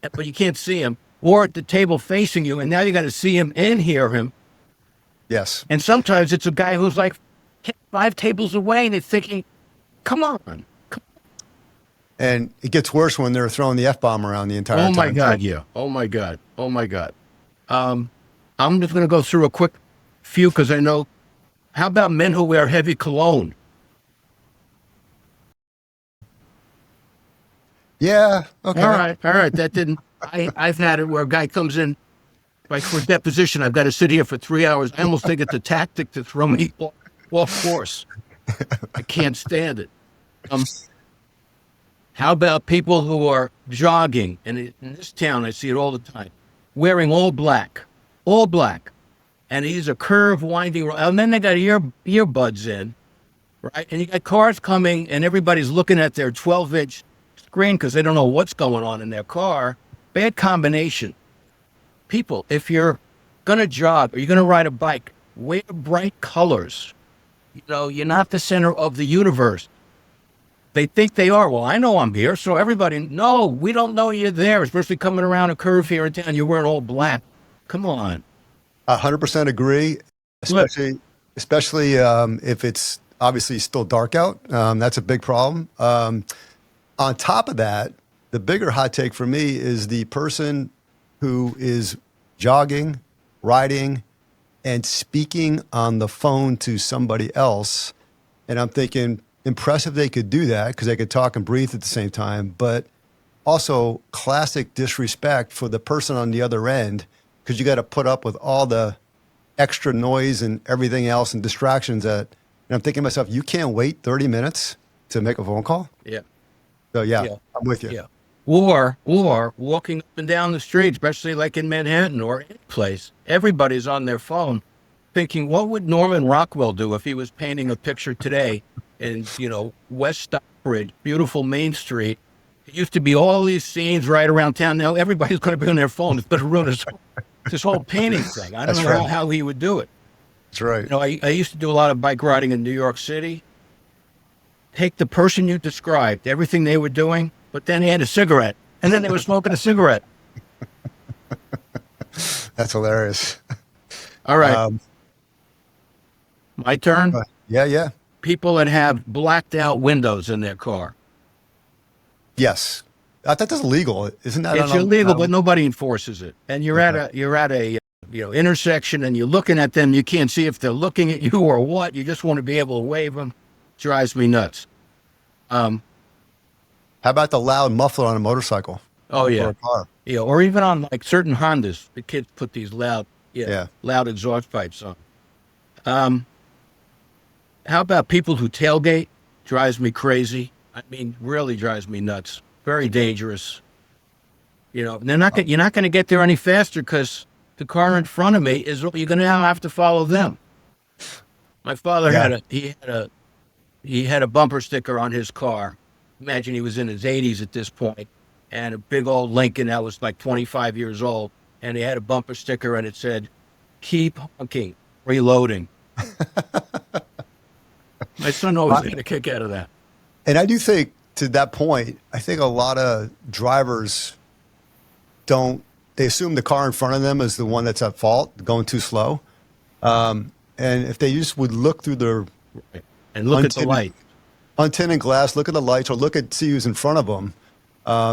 but you can't see him, or at the table facing you, and now you got to see him and hear him. Yes. And sometimes it's a guy who's like 5 tables away, and they're thinking, come on. And it gets worse when they're throwing the F-bomb around the entire time. Oh my God, yeah. Oh my God. I'm just going to go through a quick few because I know. How about men who wear heavy cologne? Yeah. Okay. All right. That didn't. I've had it where a guy comes in, like for deposition. I've got to sit here for 3 hours. I almost think it's a tactic to throw me off course. I can't stand it. How about people who are jogging? And in this town, I see it all the time, wearing all black, and these are curved, winding, and then they got earbuds in, right? And you got cars coming, and everybody's looking at their 12-inch screen because they don't know what's going on in their car. Bad combination. People, if you're gonna jog or you're gonna ride a bike, wear bright colors. You know, you're not the center of the universe. They think they are. Well, I know I'm here, so everybody. No, we don't know you're there. Especially coming around a curve here in town, you're wearing all black. Come on. 100% agree. Especially if it's obviously still dark out. That's a big problem. On top of that, the bigger hot take for me is the person who is jogging, riding, and speaking on the phone to somebody else. And I'm thinking, impressive they could do that because they could talk and breathe at the same time, but also classic disrespect for the person on the other end, because you got to put up with all the extra noise and everything else and distractions and I'm thinking to myself, you can't wait 30 minutes to make a phone call? Yeah. So yeah. I'm with you. Yeah. Or walking up and down the street, especially like in Manhattan or any place, everybody's on their phone thinking, what would Norman Rockwell do if he was painting a picture today in, West Stockbridge, beautiful Main Street? It used to be all these scenes right around town. Now everybody's going to be on their phone. It's going to ruin this whole painting thing. I don't know how he would do it. That's right. I used to do a lot of bike riding in New York City. Take the person you described, everything they were doing, but then he had a cigarette, and then they were smoking a cigarette. That's hilarious. All right. My turn? Yeah. People that have blacked out windows in their car. Yes. I thought that's illegal. Isn't that? It's illegal, but nobody enforces it. And you're at a intersection, and you're looking at them. You can't see if they're looking at you or what. You just want to be able to wave them. Drives me nuts. How about the loud muffler on a motorcycle? Oh yeah. Or a car? Yeah, or even on like certain Hondas, the kids put these loud exhaust pipes on. How about people who tailgate? Drives me crazy. I mean, really drives me nuts. Very dangerous. You're not going to get there any faster because the car in front of me you're going to have to follow them. My father he had a bumper sticker on his car. Imagine he was in his 80s at this point, and a big old Lincoln that was like 25 years old, and he had a bumper sticker and it said, "Keep honking, reloading." My son always got a kick out of that. And I do think, to that point, I think a lot of drivers they assume the car in front of them is the one that's at fault, going too slow. And if they just would look through their and look at the light, untinted glass, look at the lights, or see who's in front of them.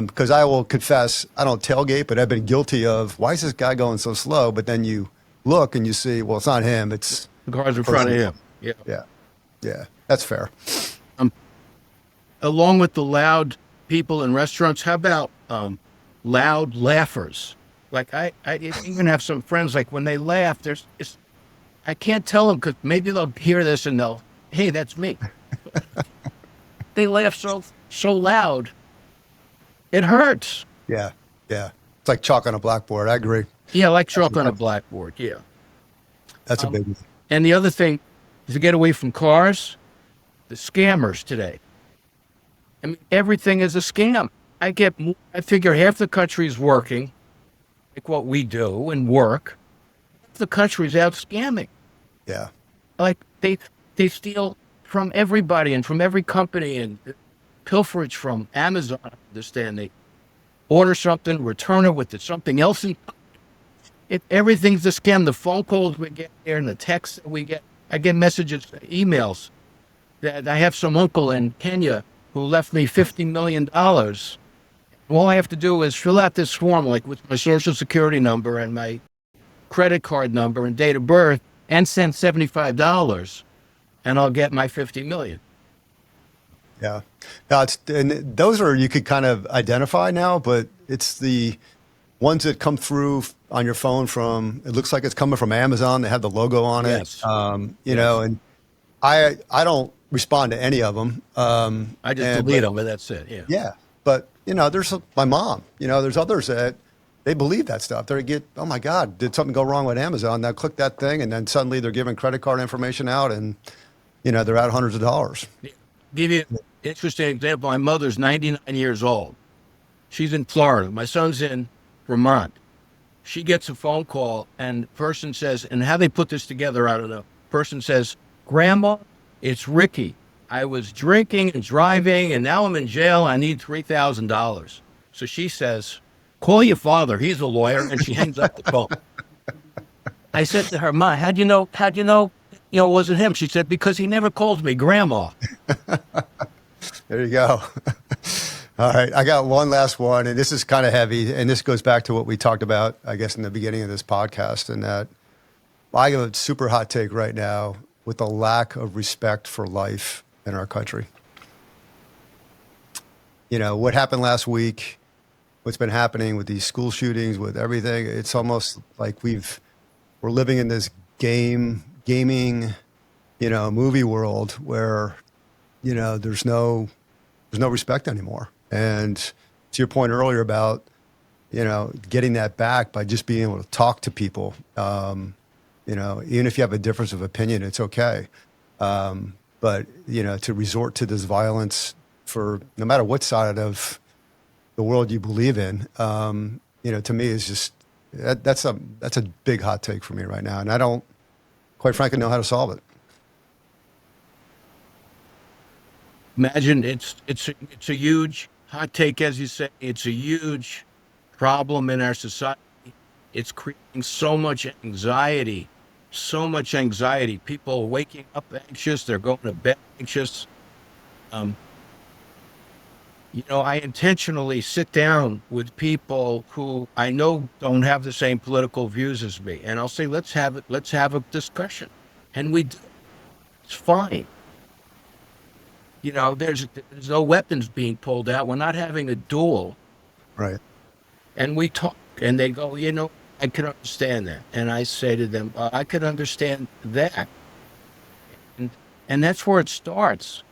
Because I will confess, I don't tailgate, but I've been guilty of, why is this guy going so slow? But then you look and you see, well, it's not him. It's the car's in front of him. Yeah. That's fair. Along with the loud people in restaurants, how about loud laughers? Like I even have some friends, like when they laugh, I can't tell them because maybe they'll hear this and hey, that's me. They laugh so loud, it hurts. Yeah. It's like chalk on a blackboard. I agree. Yeah, like chalk on a blackboard. Yeah. That's a big one. And the other thing is to get away from cars, the scammers today. I mean, everything is a scam. I figure half the country is working, like what we do and work. Half the country's out scamming. Yeah. Like they steal from everybody and from every company and pilferage from Amazon. I understand they order something, return it with something else. Everything's a scam. The phone calls we get here and the texts that we get. I get messages, emails that I have some uncle in Kenya who left me $50 million. All I have to do is fill out this form, like with my social security number and my credit card number and date of birth, and send $75, and I'll get my $50 million. Yeah. No, and those are, you could kind of identify now, but it's the ones that come through on your phone from, it looks like it's coming from Amazon. They have the logo on it. Yes. You know, and I don't respond to any of them. I just delete them, but that's it. Yeah. Yeah. But, you know, there's my mom, you know, there's others that they believe that stuff. They get, oh my God, did something go wrong with Amazon? Now click that thing. And then suddenly they're giving credit card information out and, you know, they're out hundreds of dollars. Give you an interesting example. My mother's 99 years old. She's in Florida. My son's in Vermont. She gets a phone call and the person says, and how they put this together, I don't know. Person says, Grandma, it's Ricky. I was drinking and driving and now I'm in jail. I need $3,000. So she says, call your father. He's a lawyer. And she hangs up the phone. I said to her, Ma, how'd you know, it wasn't him? She said, because he never calls me Grandma. There you go. All right. I got one last one, and this is kind of heavy. And this goes back to what we talked about, I guess, in the beginning of this podcast. And that I have a super hot take right now with the lack of respect for life in our country. You know, what happened last week, what's been happening with these school shootings, with everything, it's almost like we're living in this gaming, you know, movie world where, you know, there's no respect anymore. And to your point earlier about, you know, getting that back by just being able to talk to people, you know, even if you have a difference of opinion, it's okay. But, you know, to resort to this violence for no matter what side of the world you believe in, you know, to me is just, that's a big hot take for me right now. And I don't, quite frankly, know how to solve it. Imagine it's a huge hot take, as you say. It's a huge problem in our society. It's creating so much anxiety. People waking up anxious. They're going to bed anxious. You know, I intentionally sit down with people who I know don't have the same political views as me, and I'll say, let's have a discussion, and we do. It's fine. You know, there's no weapons being pulled out. We're not having a duel. Right. And we talk, and they go, you know, I can understand that. And I say to them, I could understand that. And that's where it starts.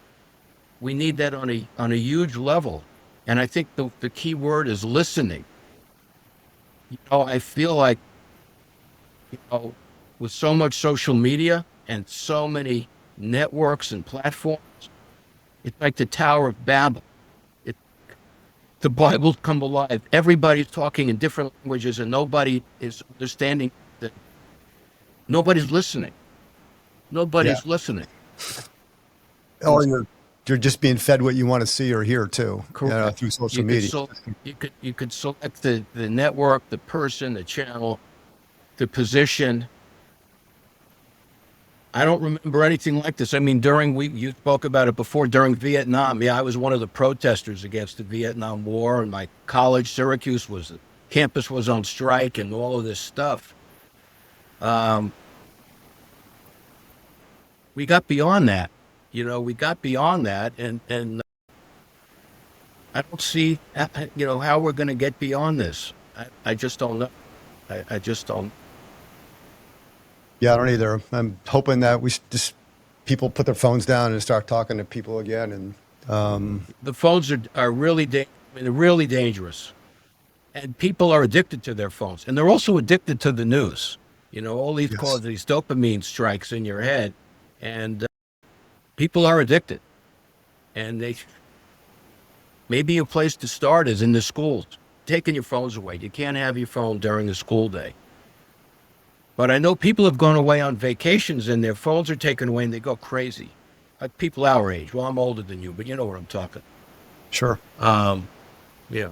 We need that on a huge level. And I think the key word is listening. You know, I feel like, you know, with so much social media and so many networks and platforms, it's like the Tower of Babel. The Bible's come alive. Everybody's talking in different languages and nobody is understanding that. Nobody's listening. Nobody's listening. Or you're just being fed what you want to see or hear too. Correct. You know, through social media. You could select the network, the person, the channel, the position. I don't remember anything like this. I mean, you spoke about it before, during Vietnam. Yeah, I was one of the protesters against the Vietnam War, and my college, Syracuse, campus was on strike and all of this stuff. We got beyond that. You know, and I don't see, you know, how we're going to get beyond this. I just don't know. I just don't. Yeah, I don't either. I'm hoping that people put their phones down and start talking to people again. And the phones are really, they're really dangerous, and people are addicted to their phones, and they're also addicted to the news. All these Yes. cause these dopamine strikes in your head, and people are addicted. And maybe a place to start is in the schools, taking your phones away. You can't have your phone during the school day. But I know people have gone away on vacations and their phones are taken away and they go crazy. Like people our age. Well, I'm older than you, but you know what I'm talking. Sure. Yeah.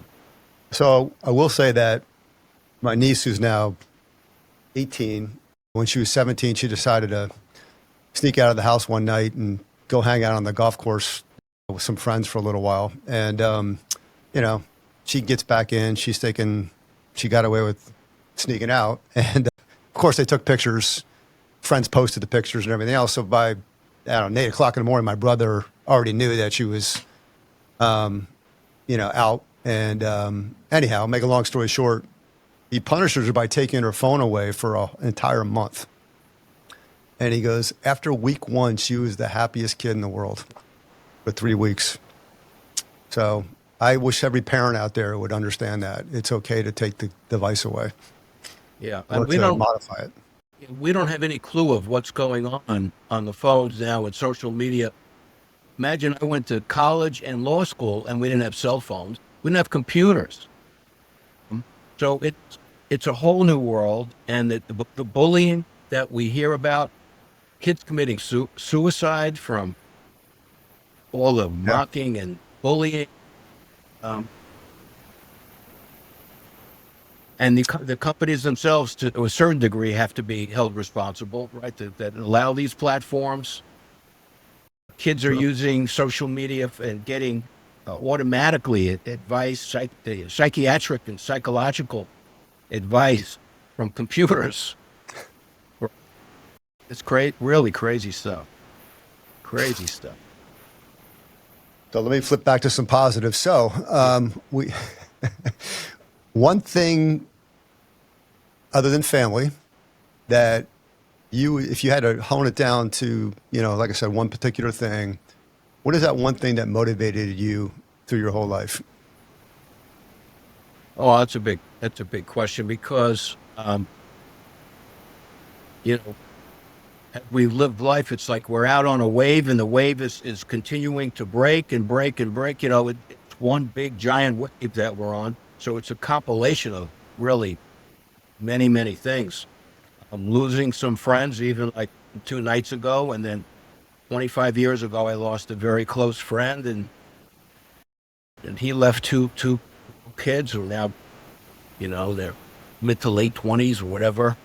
So I will say that my niece, who's now 18, when she was 17, she decided to sneak out of the house one night and go hang out on the golf course with some friends for a little while. And, she gets back in. She's thinking she got away with sneaking out. And, of course, they took pictures. Friends posted the pictures and everything else. So by, 8 o'clock in the morning, my brother already knew that she was, out. And anyhow, make a long story short, he punishes her by taking her phone away for an entire month. And he goes, after week 1, she was the happiest kid in the world for 3 weeks. So I wish every parent out there would understand that it's okay to take the device away. Yeah. Or And we to don't modify it. we don't have any clue of what's going on the phones now with social media. Imagine I went to college and law school and we didn't have cell phones. We didn't have computers. So it's a whole new world. And the bullying that we hear about, kids committing suicide from all the mocking and bullying. And the companies themselves, to a certain degree, have to be held responsible, right? That allow these platforms. Kids are using social media and getting automatically advice, psychiatric and psychological advice from computers. It's really crazy stuff. Crazy stuff. So let me flip back to some positives. So one thing other than family that if you had to hone it down to, like I said, one particular thing, what is that one thing that motivated you through your whole life? Oh, that's a big question because, we live life. It's like we're out on a wave and the wave is continuing to break and break and break. It's one big giant wave that we're on. So it's a compilation of really many, many things. I'm losing some friends even like 2 nights ago. And then 25 years ago, I lost a very close friend and he left two kids who are now, they're mid to late 20s or whatever.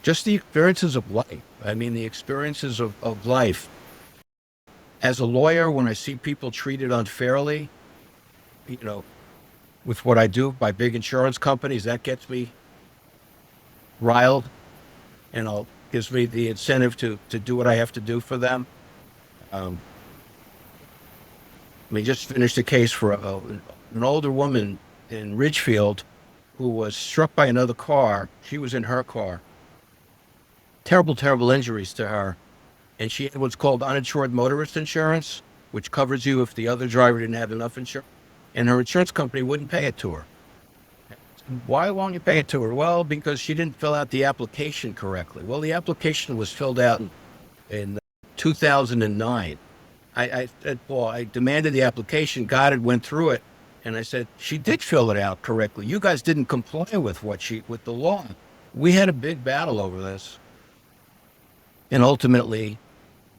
Just the experiences of life. I mean, the experiences of life. As a lawyer, when I see people treated unfairly, with what I do by big insurance companies, that gets me riled and gives me the incentive to do what I have to do for them. Just finished a case for an older woman in Ridgefield who was struck by another car. She was in her car. Terrible, terrible injuries to her. And she had what's called uninsured motorist insurance, which covers you if the other driver didn't have enough insurance. And her insurance company wouldn't pay it to her. Why won't you pay it to her? Well, because she didn't fill out the application correctly. Well, the application was filled out in 2009. I said, well, I demanded the application, got it, went through it. And I said, she did fill it out correctly. You guys didn't comply with with the law. We had a big battle over this. And ultimately,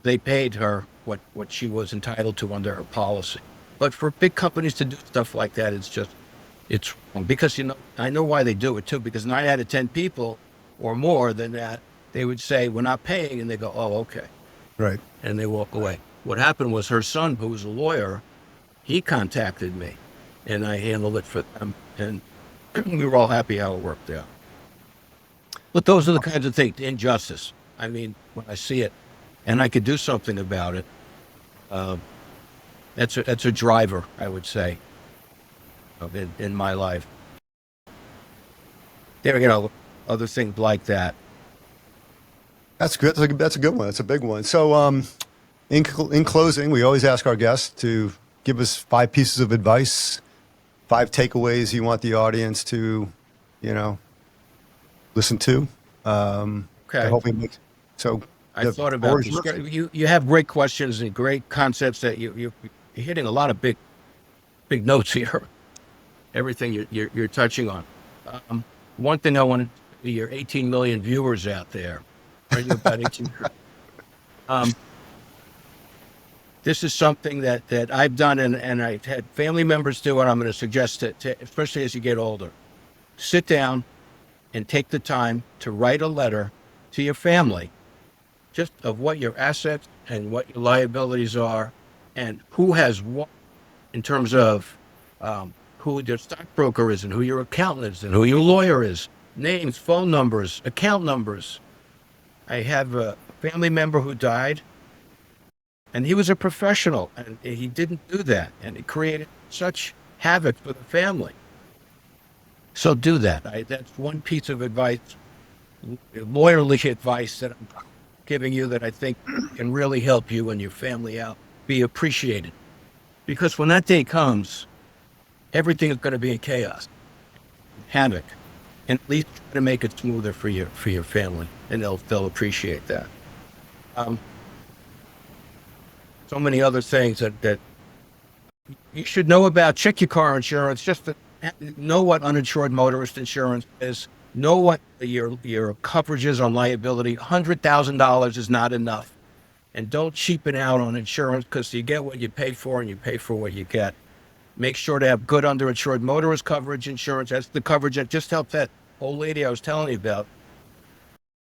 they paid her what she was entitled to under her policy. But for big companies to do stuff like that, it's wrong. Because, I know why they do it too, because 9 out of 10 people or more than that, they would say, we're not paying. And they go, oh, okay. Right. And they walk away. What happened was her son, who was a lawyer, he contacted me and I handled it for them. And we were all happy how it worked out. But those are the kinds of things, injustice. I mean, when I see it and I could do something about it, that's a driver, I would say, in my life. There, other things like that. That's good. That's a good one. That's a big one. So in closing, we always ask our guests to give us 5 pieces of advice, 5 takeaways you want the audience to, listen to. Okay. Hopefully make, so I the thought about floor is this. yours. You have great questions and great concepts that you're hitting a lot of big notes here. Everything you're touching on. One thing I want to your 18 million viewers out there. Are you about 18? This is something that I've done and I've had family members do, and I'm going to suggest to especially as you get older, sit down and take the time to write a letter to your family, just of what your assets and what your liabilities are, and who has what in terms of who your stockbroker is and who your accountant is and who your lawyer is, names, phone numbers, account numbers. I have a family member who died, and he was a professional, and he didn't do that, and it created such havoc for the family. So do that. That's one piece of advice, lawyerly advice that I'm giving you that I think can really help you and your family out, be appreciated. Because when that day comes, everything is going to be in chaos, havoc, and at least try to make it smoother for your family, and they'll appreciate that. So many other things that you should know about. Check your car insurance, just to know what uninsured motorist insurance is, know what your coverage is on liability. $100,000 is not enough. And don't cheapen out on insurance, because you get what you pay for and you pay for what you get. Make sure to have good underinsured motorist coverage insurance. That's the coverage that just helped that old lady I was telling you about.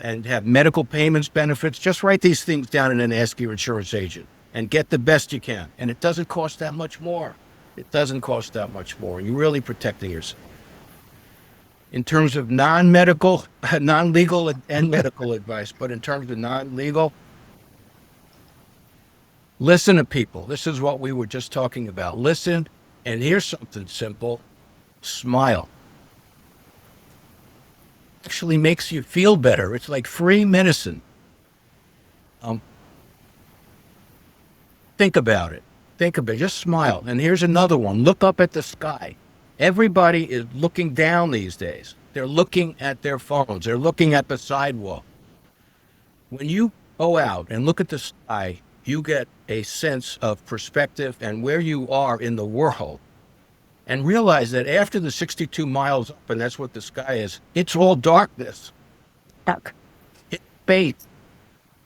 And have medical payments, benefits. Just write these things down and then ask your insurance agent. And get the best you can. And it doesn't cost that much more. It doesn't cost that much more. You're really protecting yourself. In terms of non-legal and medical advice, but in terms of non-legal, listen to people. This is what we were just talking about. Listen, and here's something simple. Smile. Actually makes you feel better. It's like free medicine. Think about it. Just smile. And here's another one. Look up at the sky. Everybody is looking down these days. They're looking at their phones. They're looking at the sidewalk. When you go out and look at the sky, you get a sense of perspective and where you are in the world. And realize that after the 62 miles up, and that's what the sky is, it's all darkness. Dark. It's space.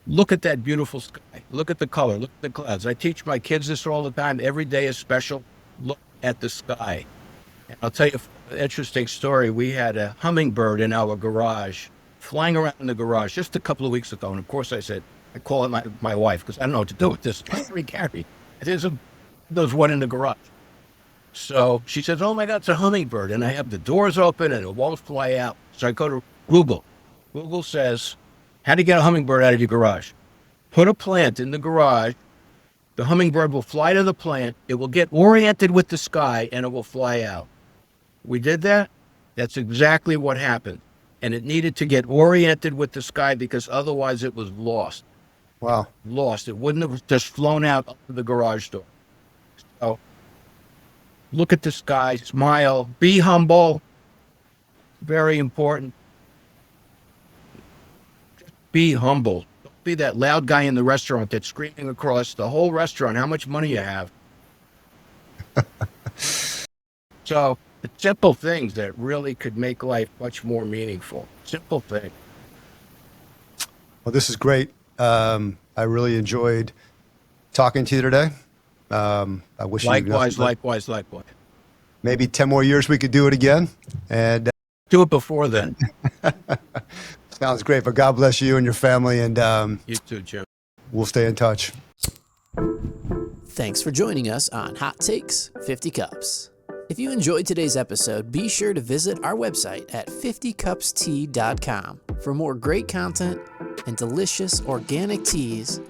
Look at that beautiful sky. Look at the color. Look at the clouds. I teach my kids this all the time. Every day is special. Look at the sky. And I'll tell you an interesting story. We had a hummingbird in our garage, flying around in the garage just a couple of weeks ago. And of course I call it my wife, because I don't know what to do with this. Gary, there's one in the garage. So she says, oh my God, it's a hummingbird. And I have the doors open and it won't fly out. So I go to Google. Google says, how do you get a hummingbird out of your garage? Put a plant in the garage. The hummingbird will fly to the plant. It will get oriented with the sky and it will fly out. We did that. That's exactly what happened. And it needed to get oriented with the sky because otherwise it was lost. Wow. Lost. It wouldn't have just flown out of the garage door. So look at the sky, smile, be humble. Very important. Be humble. Don't be that loud guy in the restaurant that's screaming across the whole restaurant how much money you have. So the simple things that really could make life much more meaningful. Simple thing. Well, this is great. I really enjoyed talking to you today. I wish Likewise. maybe 10 more years we could do it again. And do it before then. sounds great. But God bless you and your family. And You too, Jim. we'll stay in touch. Thanks for joining us on Hot Takes 50 Cups. If you enjoyed today's episode, be sure to visit our website at 50cupstea.com for more great content and delicious organic teas,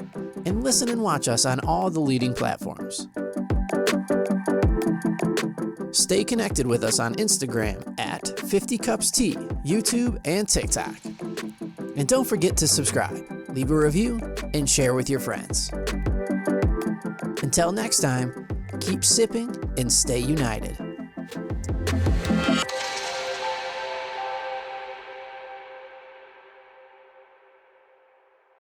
and listen and watch us on all the leading platforms. Stay connected with us on Instagram at 50cupstea, YouTube, and TikTok. And don't forget to subscribe, leave a review, and share with your friends. Until next time, keep sipping and stay united.